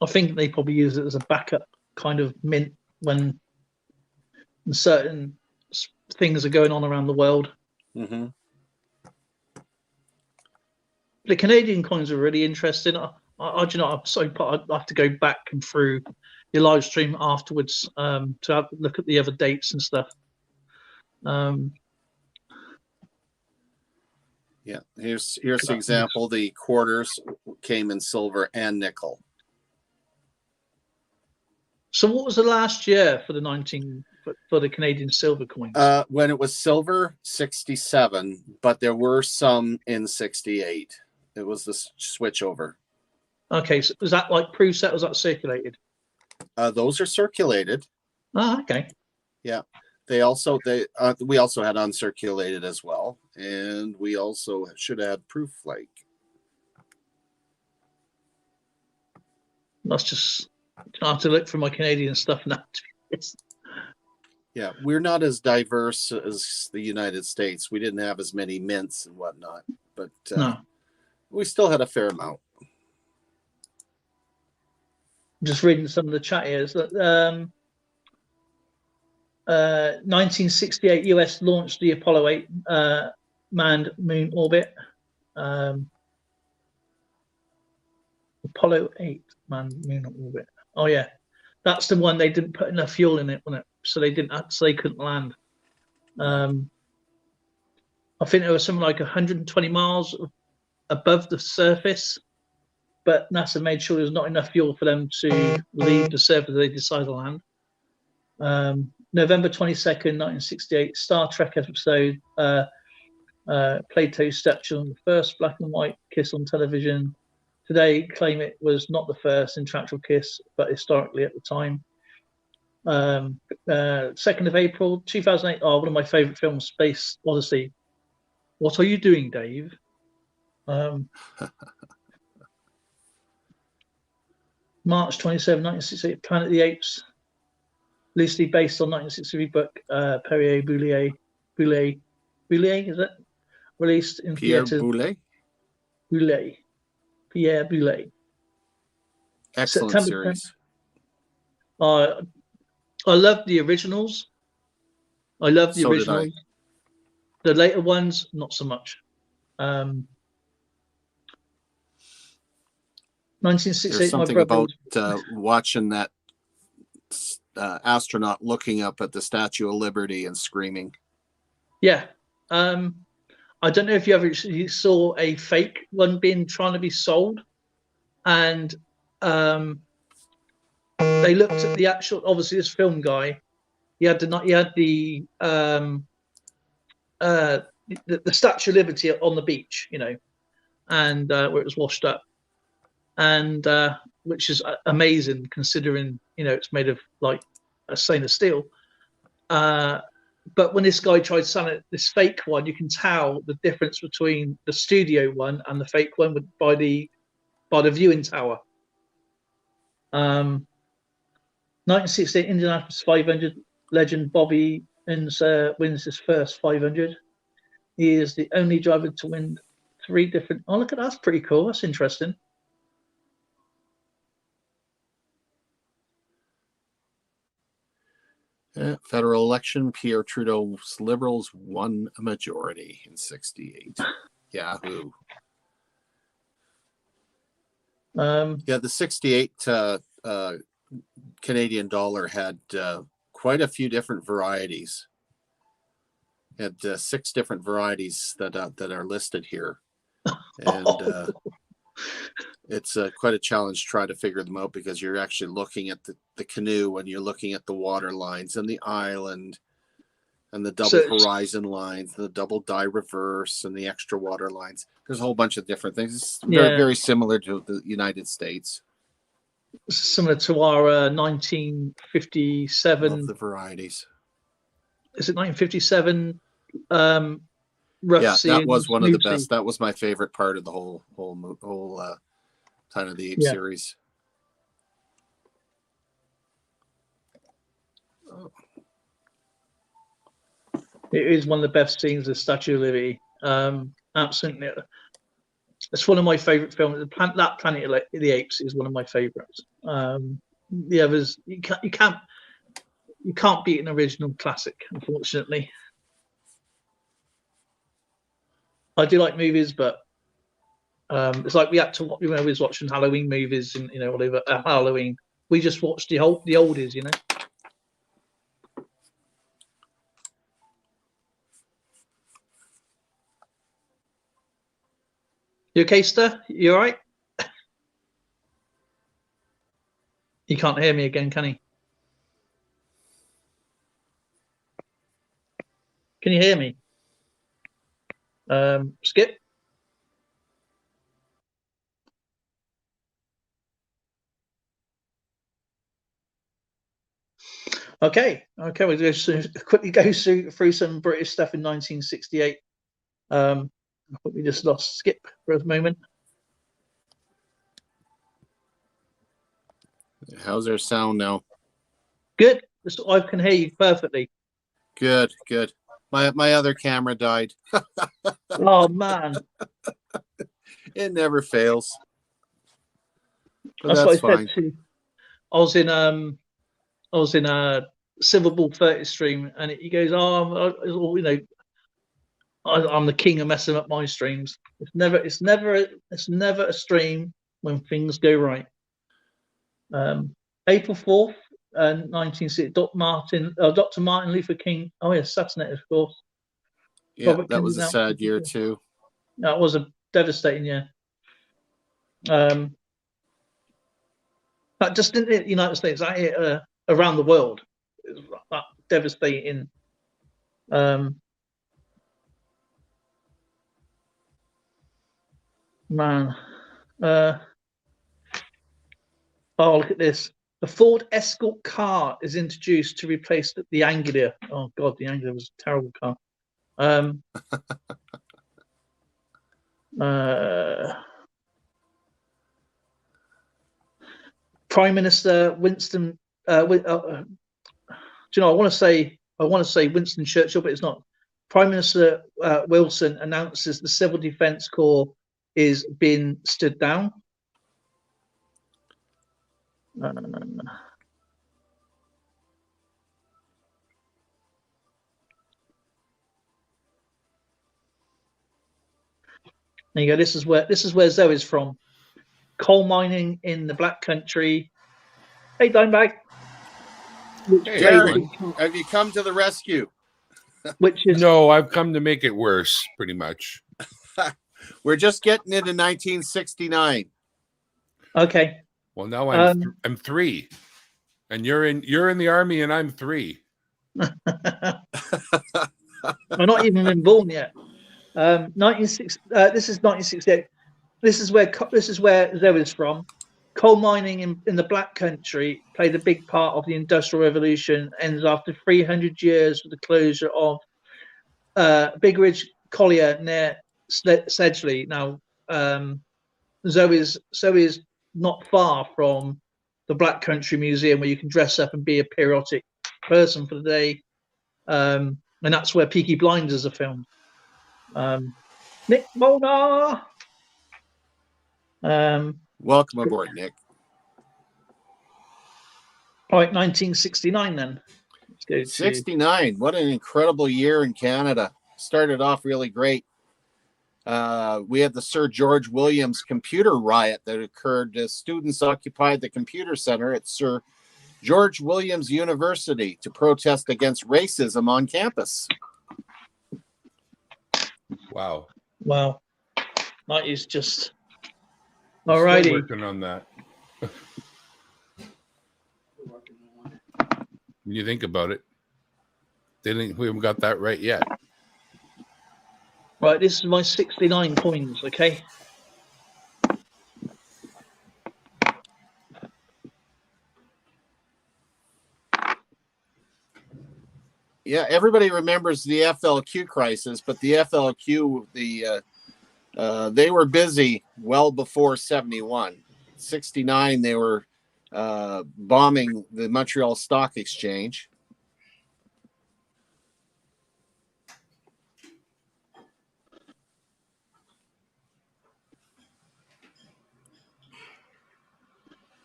I think they probably use it as a backup kind of mint when certain things are going on around the world. Mm-hmm. The Canadian coins are really interesting. I do not. I'm sorry, but I have to go back and through your live stream afterwards to have a look at the other dates and stuff. Yeah, here's the example. The quarters came in silver and nickel. So what was the last year for the Canadian silver coins? When it was silver, 67, but there were some in 68. It was the switch over. Okay, so was that like preset? Was that circulated? Those are circulated. Oh, okay. Yeah, we also had uncirculated as well, and we also should add proof like. That's just I have to look for my Canadian stuff now. Yeah, we're not as diverse as the United States. We didn't have as many mints and whatnot, but no. We still had a fair amount. Just reading some of the chat here. 1968 US launched the Apollo 8 manned moon orbit. Apollo 8 manned moon orbit. Oh yeah, that's the one they didn't put enough fuel in it, wasn't it? So they couldn't land. I think there was something like 120 miles above the surface, but NASA made sure there was not enough fuel for them to leave the surface. They decided to land. November 22nd, 1968, Star Trek episode, Plato's statue on the first black and white kiss on television. Today, claim it was not the first interactive kiss, but historically at the time. 2nd of April, 2008. Oh, one of my favorite films, Space Odyssey. What are you doing, Dave? March 27, 1968, Planet of the Apes, loosely based on 1963 book Pierre Boulet, is it? Released in Pierre theaters. Pierre Boulet. Excellent September series. 10th. I love the originals. I love the So did originals. The later ones, not so much. 1968. There's something about watching that astronaut looking up at the Statue of Liberty and screaming. Yeah. I don't know if you ever saw a fake one trying to be sold, and they looked at the actual. Obviously, this film guy, he had the Statue of Liberty on the beach, and where it was washed up, and which is amazing considering it's made of like a stainless steel. But when this guy tried selling this fake one, you can tell the difference between the studio one and the fake one by the viewing tower. 1968 Indianapolis 500 legend Bobby wins his first 500. He is the only driver to win 3 different. Oh, look at that! That's pretty cool. That's interesting. Federal election, Pierre Trudeau's Liberals won a majority in 68. Yahoo. The 68 Canadian dollar had quite a few different varieties. It had 6 different varieties that are listed here. And it's quite a challenge to try to figure them out, because you're actually looking at the canoe and you're looking at the water lines and the island and the double horizon lines, the double die reverse and the extra water lines. There's a whole bunch of different things. It's very, very similar to the United States. Similar to our 1957. Love the varieties. Is it 1957? That was one of the best. That was my favorite part of the whole Planet of the Apes series. Oh. It is one of the best scenes of Statue of Liberty. Absolutely, it's one of my favorite films. That Planet of the Apes is one of my favorites. The others, you can't beat an original classic, unfortunately. I do like movies, but it's like we had to. We was watching Halloween movies, and whatever Halloween. We just watched the oldies, You okay, Ster? You all right? He can't hear me again, can he? Can you hear me? Skip? Okay. We'll quickly go through some British stuff in 1968. I think we just lost Skip for a moment. How's our sound now? Good. I can hear you perfectly. Good. My other camera died. Oh man. It never fails. That's what I said too. I was in a Silver Ball 30 stream, and he goes, I'm the king of messing up my streams. It's never a stream when things go right. April 4th, 1960, Dr. Martin Luther King. Oh yes, assassinated, of course. Yeah, Robert that was a sad year too. That was a devastating year. That just in the United States, around the world, it was that devastating. Man. Oh, look at this. The Ford Escort car is introduced to replace the Anglia. Oh, God, the Anglia was a terrible car. Prime Minister Winston. Do you know? I want to say Winston Churchill, but it's not. Prime Minister Wilson announces the Civil Defence Corps is being stood down. There you go. This is where Zoe's from. Coal mining in the Black Country. Hey, Dimebag. which Hey, played a Jared, big part, have you come to the rescue? which is no, I've come to make it worse, pretty much. We're just getting into 1969. okay. Well, now Um, I'm 3, and you're in the army, and I'm 3. I've not even been born yet. 1960. This is 1968. This is where Zoe's from. Coal mining in the Black Country played a big part of the Industrial Revolution. Ends after 300 years with the closure of Big Ridge Collier near Sedgley. Now, Zoe's not far from the Black Country Museum, where you can dress up and be a patriotic person for the day, and that's where Peaky Blinders are filmed. Nick Molnar. Welcome aboard, Nick. All right, 1969 then. Let's go to 69. What an incredible year in Canada. Started off really great. We had the Sir George Williams computer riot that occurred as students occupied the computer center at Sir George Williams University to protest against racism on campus. Wow. Wow. 90s just. We're All still righty. working on that. When you think about it, we haven't got that right yet. Right, this is my 69 coins, okay? Yeah, everybody remembers the FLQ crisis, but the FLQ, they were busy well before 71. 69, they were bombing the Montreal Stock Exchange.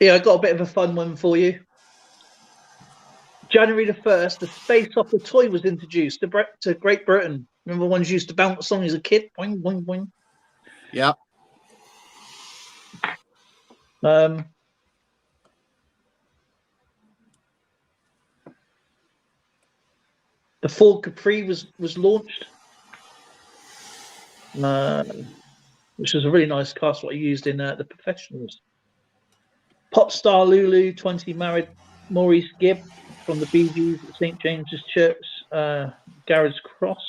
Yeah, I got a bit of a fun one for you. January the 1st, the Space Opera toy was introduced to Great Britain. Remember ones used to bounce on as a kid? Boing, boing, boing. Yeah. The Ford Capri was launched, which was a really nice car. That's what I used in The Professionals. Pop star Lulu 20 married Maurice Gibb from the Bee Gees at St James's Church, Garrett's Cross.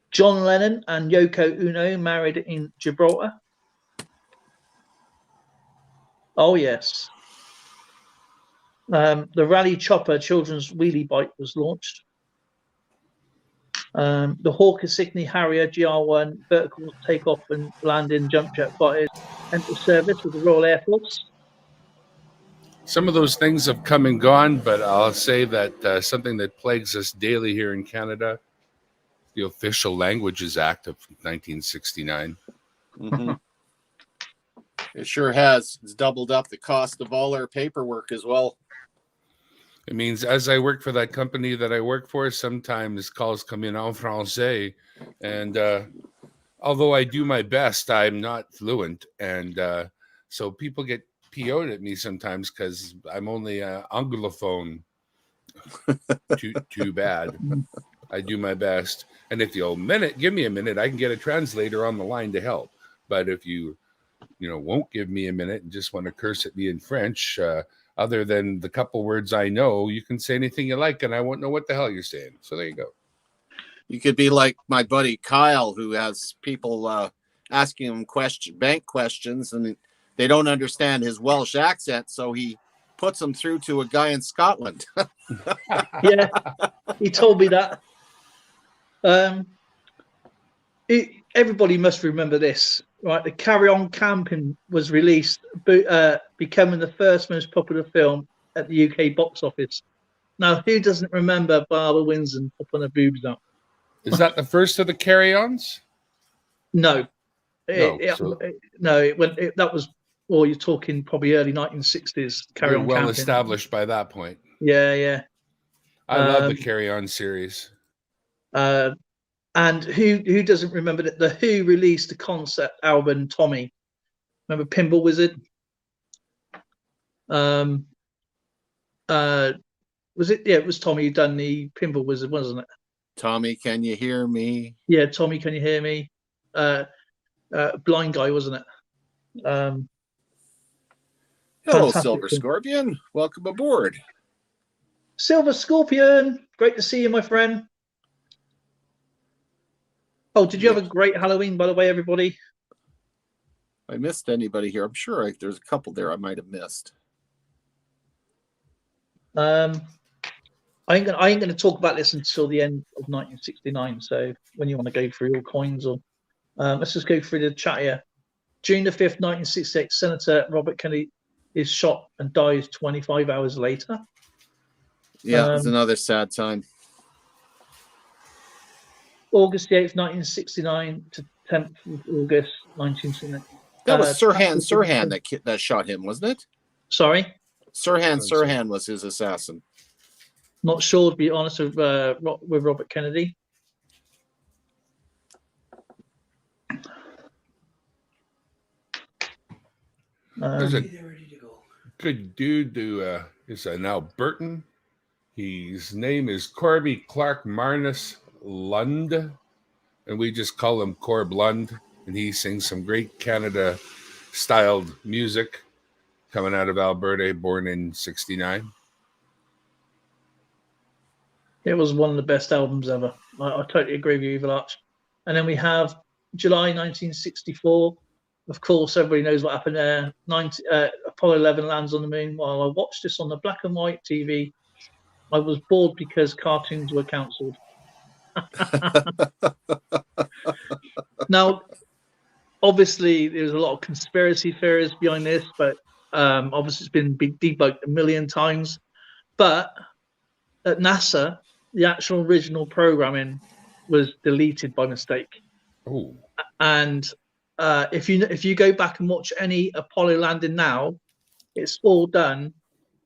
John Lennon and Yoko Ono married in Gibraltar. Oh yes. The Rally Chopper children's wheelie bike was launched. The Hawker Siddeley Harrier GR1 vertical takeoff and landing jump jet fighters entered service with the Royal Air Force. Some of those things have come and gone, but I'll say that something that plagues us daily here in Canada, the Official Languages Act of 1969. Mm-hmm. It sure has. It's doubled up the cost of all our paperwork as well. It means as I work for that company that I work for, sometimes calls come in en français. And although I do my best, I'm not fluent. And so people get PO'd at me sometimes because I'm only an anglophone. Too bad. I do my best. And if you'll give me a minute, I can get a translator on the line to help. But if you won't give me a minute and just want to curse at me in French, other than the couple words I know, you can say anything you like and I won't know what the hell you're saying. So there you go. You could be like my buddy Kyle, who has people asking him bank questions, and they don't understand his Welsh accent, so he puts them through to a guy in Scotland. Yeah, he told me that. Everybody must remember this, right? The Carry On Camping was released, becoming the first most popular film at the UK box office. Now, who doesn't remember Barbara Windsor popping her boobs out? Is that the first of the carry-ons? No. That was, well, you're talking probably early 1960s. Carry On well Camping. Established by that point. Yeah. I love the Carry On series. And who doesn't remember that the Who released the concept album Tommy, Remember Pinball Wizard? Was it? Yeah, it was Tommy who done the Pinball Wizard, wasn't it? Tommy, can you hear me? Yeah, Tommy, can you hear me? Blind Guy, wasn't it? Hello, Fantastic Silver film. Scorpion. Welcome aboard. Silver Scorpion, great to see you, my friend. Oh, did you have a great Halloween, by the way, everybody? I missed anybody here? I'm sure there's a couple there I might have missed. I ain't gonna talk about this until the end of 1969. So when you want to go through your coins, or let's just go through the chat here. June the 5th, 1966, Senator Robert Kennedy is shot and dies 25 hours later. Yeah, it's another sad time. August the 8th, 1969 to 10th of August 1969. That was Sirhan that shot him, wasn't it? Sorry? Sirhan was his assassin. Not sure, to be honest, with Robert Kennedy. There's a good dude who is an Albertan. His name is Corby Clark Marnus Lund, and we just call him Corb Lund. And he sings some great Canada-styled music coming out of Alberta, born in '69. It was one of the best albums ever. I totally agree with you, Evil Arch. And then we have July 1964. Of course, everybody knows what happened there. Apollo 11 lands on the moon. While I watched this on the black and white TV, I was bored because cartoons were cancelled. Now, obviously, there's a lot of conspiracy theories behind this, but obviously it's been debunked a million times. But at NASA, the actual original programming was deleted by mistake. Oh. And if you go back and watch any Apollo landing now, it's all done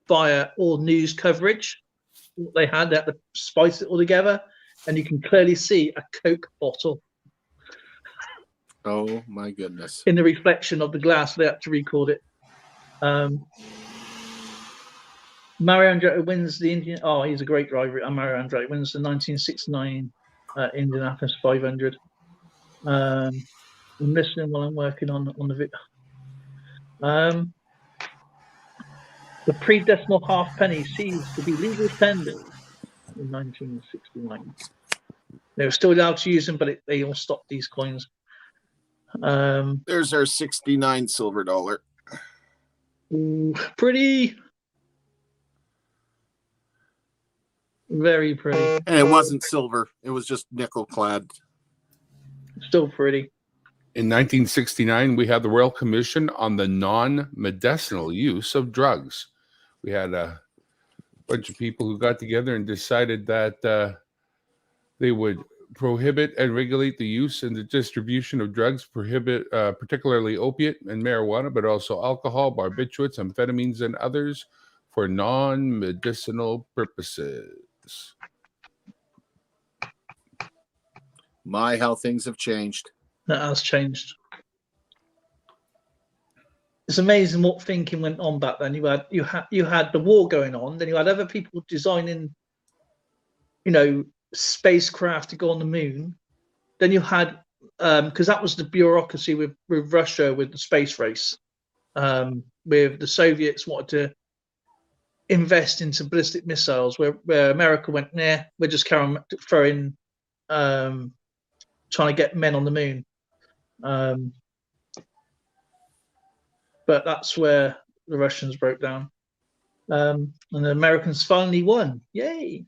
via all news coverage. They had to spice it all together, and you can clearly see a Coke bottle. Oh my goodness! In the reflection of the glass, they had to record it. Mario Andretti wins the Indian. Oh, he's a great driver. Mario Andretti wins the 1969 Indianapolis 500. I'm listening while I'm working on the video. The pre-decimal halfpenny ceased to be legal tender in 1969. They were still allowed to use them, but they all stopped these coins. There's our 69 silver dollar. Ooh, pretty. Very pretty. And it wasn't silver. It was just nickel clad. Still pretty. In 1969, we had the Royal Commission on the non-medicinal use of drugs. We had a bunch of people who got together and decided that they would prohibit and regulate the use and the distribution of drugs, particularly opiate and marijuana, but also alcohol, barbiturates, amphetamines, and others for non-medicinal purposes. My, how things have changed. That has changed. It's amazing what thinking went on back then. You had the war going on, then you had other people designing, spacecraft to go on the moon. Then you had because that was the bureaucracy with Russia with the space race. With the Soviets wanted to invest into ballistic missiles, where America went, nah, we're just throwing trying to get men on the moon. But that's where the Russians broke down. And the Americans finally won. Yay.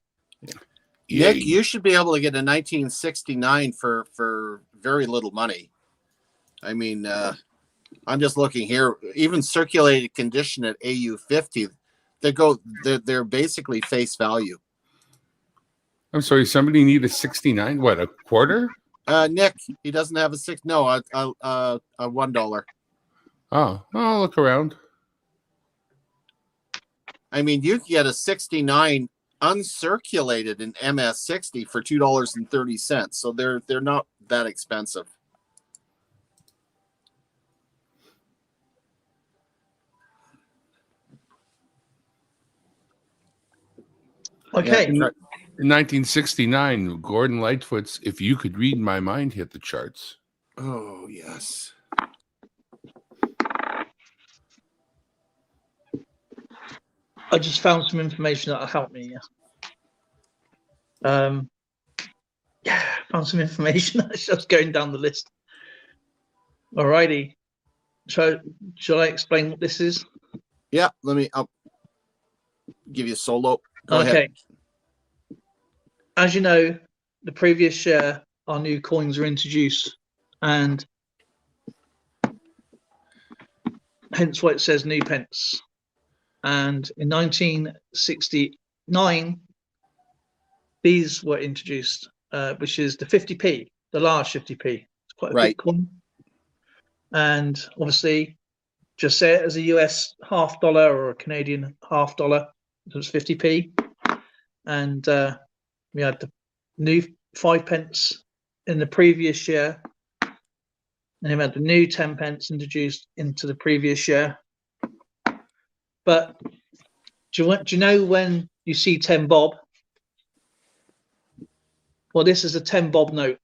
Nick, you should be able to get a 1969 for very little money. I mean, I'm just looking here. Even circulated condition at AU50, they're basically face value. I'm sorry, somebody need a 69? What, a quarter? Nick, he doesn't have a $1. Oh, I'll look around. I mean, you can get a 69 uncirculated in MS60 for $2.30. So they're not that expensive. Okay. Yeah. In 1969, Gordon Lightfoot's "If You Could Read My Mind" hit the charts. Oh, yes. I just found some information that'll help me. Yeah, found some information. I was just going down the list. Alrighty. So, shall I explain what this is? Yeah, I'll give you a solo. Go Okay. ahead. As you know, the previous year, our new coins were introduced, and hence why it says new pence. And in 1969, these were introduced, which is the 50p, the large 50p. It's quite a big coin. And obviously, just say it as a US $half or a Canadian $half. It was 50p. And we had the new 5 pence in the previous year. And we had the new 10 pence introduced into the previous year. But do you know when you see 10 bob? Well, this is a 10 bob note.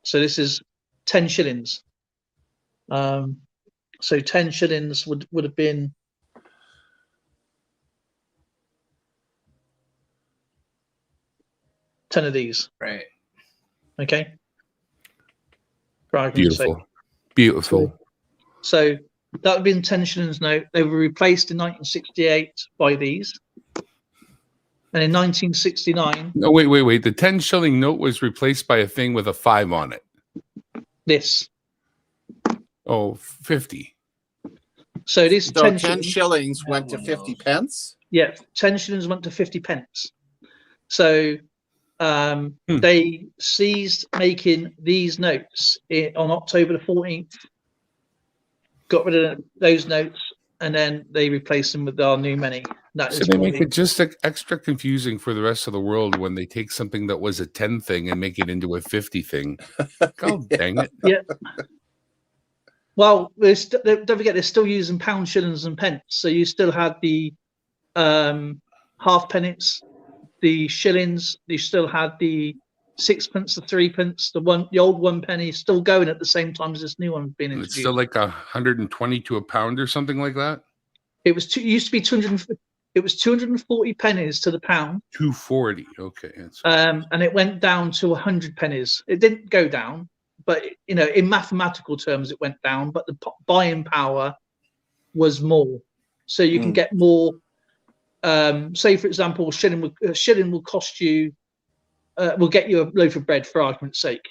So this is 10 shillings. So 10 shillings would have been ten of these. Right. Okay. For argument's sake. Beautiful. So that would have been 10 shillings note. They were replaced in 1968 by these. And in 1969. No, wait. The 10 shilling note was replaced by a thing with a 5 on it. This. Oh, 50. So this So 10 shillings went to 50 pence? Yeah, 10 shillings went to 50 pence. So they ceased making these notes on October the 14th, got rid of those notes, and then they replaced them with our new money. So they make it just extra confusing for the rest of the world when they take something that was a 10 thing and make it into a 50 thing. God dang it. Yeah. Well, don't forget, they're still using pounds, shillings, and pence. So you still had the halfpence, the shillings. You still had the sixpence, the threepence, the old 1 penny still going at the same time as this new one being introduced. It's still like 120 to a pound or something like that. It used to be 200. It was 240 pennies to the pound. 240. Okay. And it went down to 100 pennies. It didn't go down, but in mathematical terms, it went down. But the buying power was more, so you can get more. Say, for example, a shilling will cost you, will get you a loaf of bread, for argument's sake,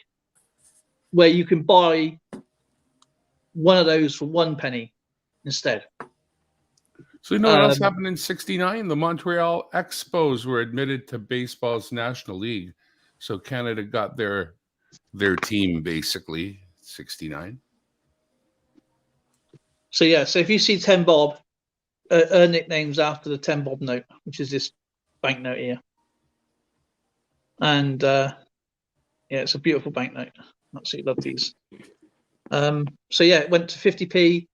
where you can buy one of those for 1 penny instead. So you know what else happened in 69? The Montreal Expos were admitted to baseball's National League. So Canada got their team, basically, 69. So yeah, so if you see 10 bob, her nickname's after the 10 bob note, which is this banknote here. And yeah, it's a beautiful banknote. Absolutely love these. So yeah, it went to 50p.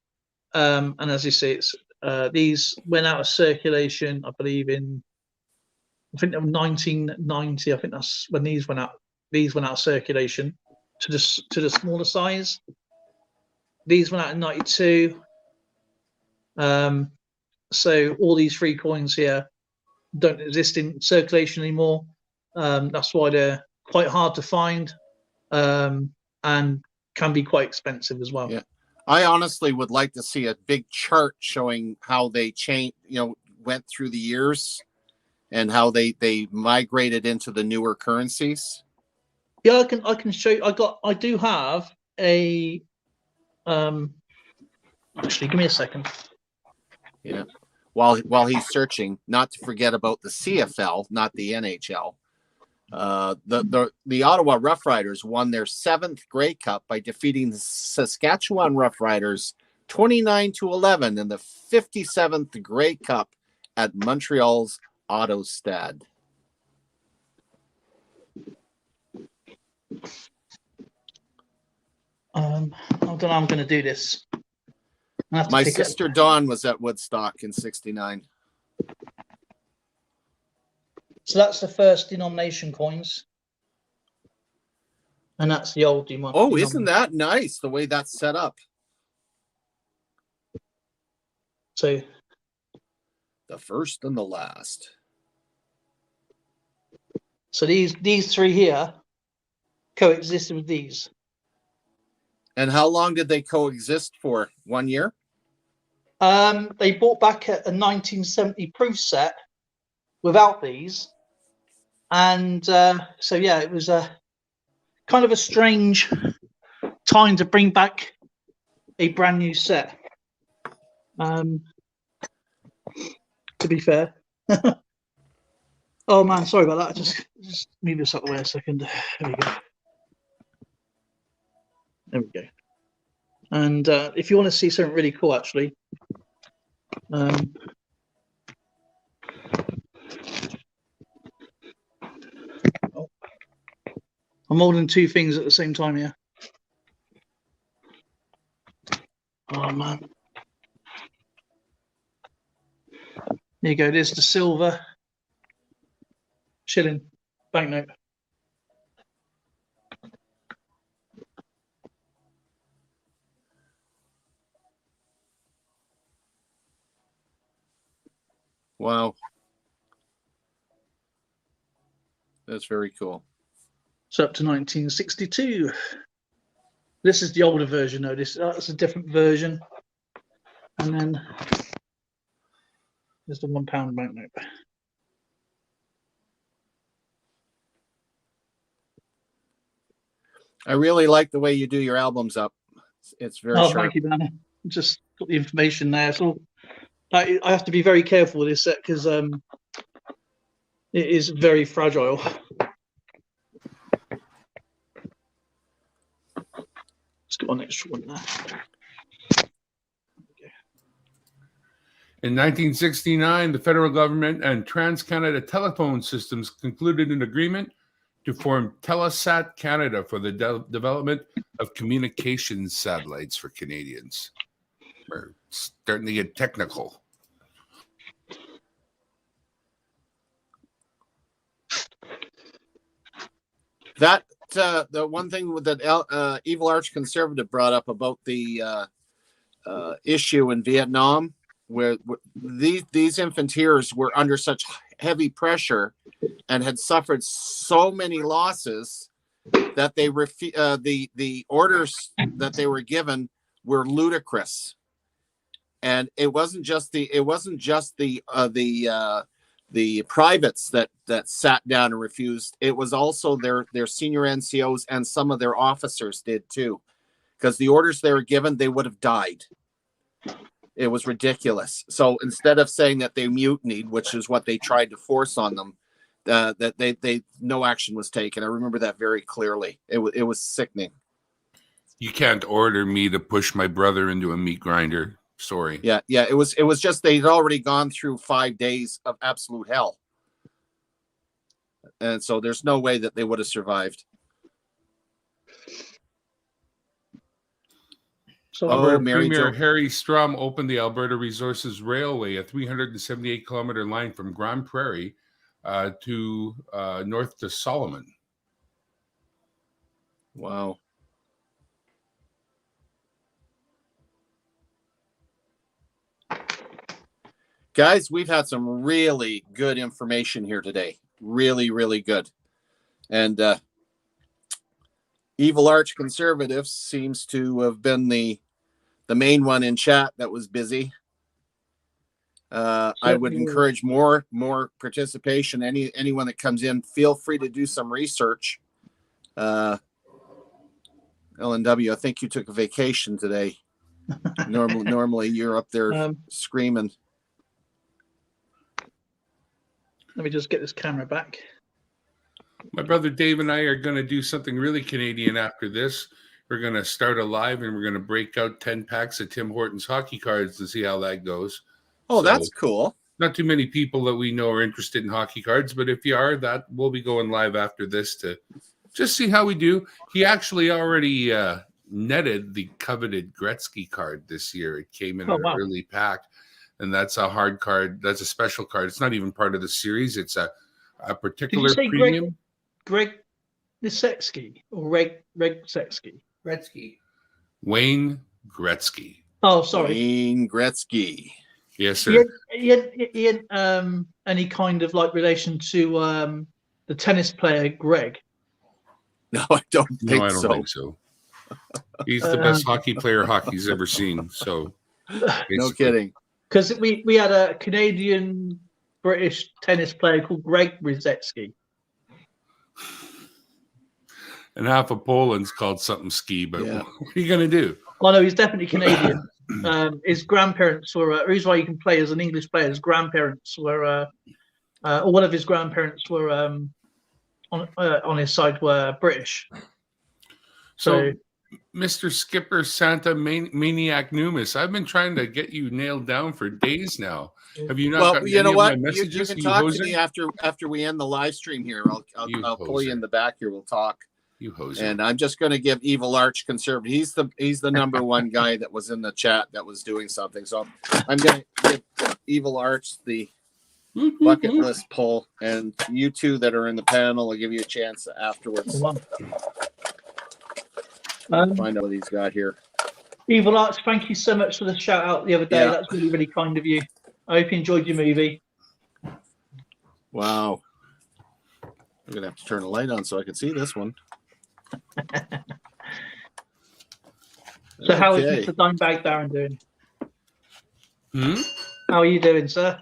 And as you see, it's these went out of circulation, I believe, I think 1990. I think that's when these went out. These went out of circulation to the smaller size. These went out in 92. So all these 3 coins here don't exist in circulation anymore. That's why they're quite hard to find, and can be quite expensive as well. Yeah. I honestly would like to see a big chart showing how they went through the years and how they migrated into the newer currencies. Yeah, I can show you. I do have a actually, give me a second. Yeah. While he's searching, not to forget about the CFL, not the NHL. The Ottawa Roughriders won their 7th Grey Cup by defeating the Saskatchewan Roughriders 29-11 in the 57th Grey Cup at Montreal's Autostade. I don't know. I'm going to do this. My sister Dawn was at Woodstock in '69. So that's the first denomination coins. And that's the old Oh, isn't that nice the way that's set up? So The first and the last. so these three here coexisted with these. And how long did they coexist for? 1 year? They bought back a 1970 proof set without these. And so, yeah, it was a kind of a strange time to bring back a brand new set. To be fair. Oh, man, sorry about that. Just move this up the way a second. There we go. There we go. And if you want to see something really cool, actually, I'm holding two things at the same time here. Oh, man. There you go. There's the silver shilling banknote. Wow. That's very cool. So up to 1962. This is the older version, though. That's a different version. And then there's the £1 banknote. I really like the way you do your albums up. It's very sharp. Thank you, Dan. Just got the information there. So I have to be very careful with this set because it is very fragile. Let's get one extra one there. In 1969, the federal government and Trans-Canada Telephone Systems concluded an agreement to form Telesat Canada for the development of communications satellites for Canadians. We're starting to get technical. That the one thing that Evil Arch Conservative brought up about the issue in Vietnam, where these infanteers were under such heavy pressure and had suffered so many losses that they the orders that they were given were ludicrous. And it wasn't just the privates that sat down and refused. It was also their senior NCOs, and some of their officers did too, because the orders they were given, they would have died. It was ridiculous. So instead of saying that they mutinied, which is what they tried to force on them, that they no action was taken. I remember that very clearly. It was sickening. You can't order me to push my brother into a meat grinder. Sorry. Yeah. It was just they'd already gone through 5 days of absolute hell, and so there's no way that they would have survived. So Alberta Mary Premier Jo. Harry Strum opened the Alberta Resources Railway, a 378-kilometer line from Grand Prairie to north to Solomon. Wow. Guys, we've had some really good information here today. Really, really good. And Evil Arch Conservative seems to have been the main one in chat that was busy. I would encourage more participation. Anyone that comes in, feel free to do some research. LNW, I think you took a vacation today. Normally you're up there screaming. Let me just get this camera back. My brother Dave and I are going to do something really Canadian after this. We're going to start a live and we're going to break out 10 packs of Tim Hortons hockey cards to see how that goes. Oh, so, that's cool. Not too many people that we know are interested in hockey cards, but if you are, that we'll be going live after this to just see how we do. He actually already netted the coveted Gretzky card this year. It came in an early pack, and that's a hard card. That's a special card. It's not even part of the series. It's a a particular say premium. Greg Nisetsky or Reg Setsky? Gretzky. Wayne Gretzky. Oh, sorry. Wayne Gretzky. Yes, sir. He had any kind of like relation to the tennis player Greg. No, I don't think No, I don't so. think so. He's the best hockey player hockey's ever seen. So, No basically. kidding. Because we had a Canadian British tennis player called Greg Ruzetsky. And half of Poland's called something ski, but Yeah. what are you going to do? Oh no, he's definitely Canadian. His grandparents were. The reason why he can play as an English player, his grandparents were, or one of his grandparents were on his side were British. So, Mr. Skipper Santa Maniac Numis, I've been trying to get you nailed down for days now. Have you not Well, gotten you know any what? of my You messages? can you talk hoser? to me after we end the live stream here. You I'll pull you hoser. in the back here. We'll talk. You hoser. And I'm just going to give Evil Arch Conservative. He's the number one guy that was in the chat that was doing something. So I'm going to give Evil Arch the bucket list pull, and you two that are in the panel, I'll give you a chance afterwards. Find out what he's got here. Evil Arts, thank you so much for the shout out the other day. Yeah. That's really, really kind of you. I hope you enjoyed your movie. Wow. I'm going to have to turn the light on so I can see this one. So how is Okay. Mr. Dimebag Darren doing? Hmm? How are you doing, sir?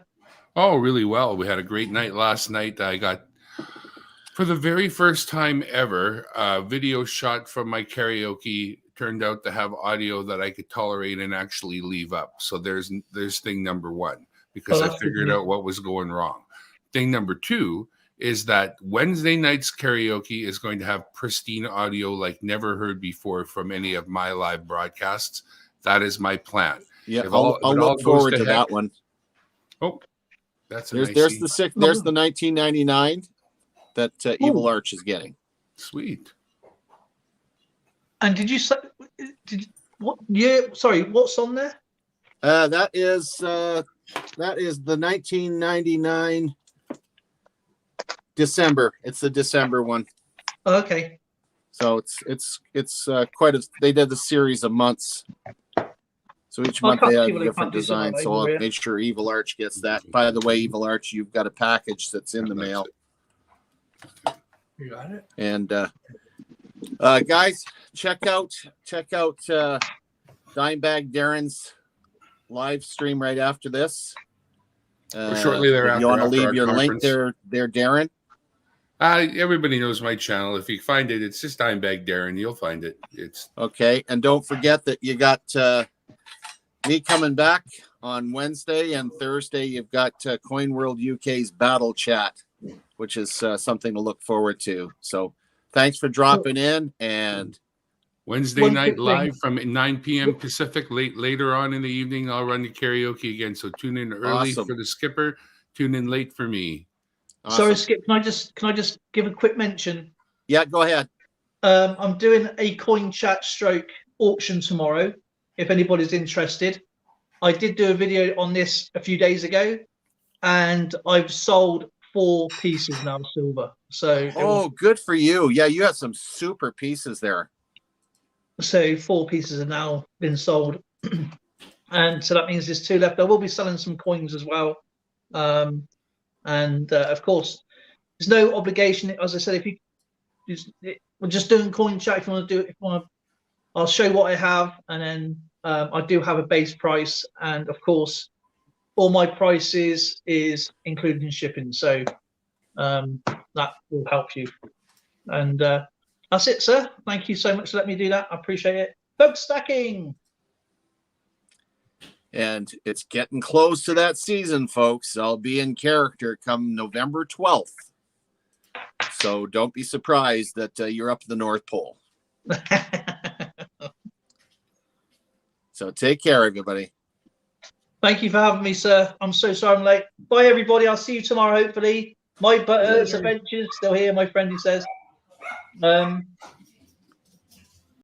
Oh, really well. We had a great night last night. I got, for the very first time ever, a video shot from my karaoke turned out to have audio that I could tolerate and actually leave up. So there's thing number one, because I that's good figured news. out what was going wrong. Thing number two is that Wednesday night's karaoke is going to have pristine audio like never heard before from any of my live broadcasts. That is my plan. Yeah, If I'll all look goes forward to to heck- that one. Oh, that's a There's nice the six. There's the 1999 that Evil Ooh. Arch is getting. sweet. And did you say what year? Sorry, what's on there? That is the 1999 December. It's the December one. Okay. So it's quite a. They did the series of months. So each month can't they see have what a I different can't do design. something So over I'll here. make sure Evil Arch gets that. By the way, Evil Arch, you've got a package that's in the That's mail. it. You got it? And guys, check out Dimebag Darren's live stream right after this. Or shortly thereafter, You want to after leave our your link conference. there, Darren? Everybody knows my channel. If you find it, it's just Dimebag Darren. You'll find it. It's Okay, and don't forget that you got me coming back on Wednesday and Thursday. You've got Coin World UK's Battle Chat, which is something to look forward to. So thanks for dropping in, and Wednesday One night quick thing. live from 9 p.m. Pacific. Later on in the evening, I'll run the karaoke again. So tune in early Awesome. for the skipper. Tune in late for me. Sorry, awesome. Skip. Can I just give a quick mention? Yeah, go ahead. I'm doing a coin chat stroke auction tomorrow. If anybody's interested, I did do a video on this a few days ago, and I've sold 4 pieces now of silver. So Oh, good for you. Yeah, you have some super pieces there. So 4 pieces are now been sold, and so that means there's 2 left. I will be selling some coins as well, and of course, there's no obligation. As I said, we're just doing coin chat. If you want to do it, I'll show what I have, and then I do have a base price, and of course, all my prices is included in shipping. So that will help you, and. That's it, sir. Thank you so much for letting me do that. I appreciate it. Bug stacking. And it's getting close to that season, folks. I'll be in character come November 12th. So don't be surprised that you're up the North Pole. So take care, everybody. Thank you for having me, sir. I'm so sorry I'm late. Bye, everybody. I'll see you tomorrow, hopefully. My Butters Adventures still here, my friend, he says.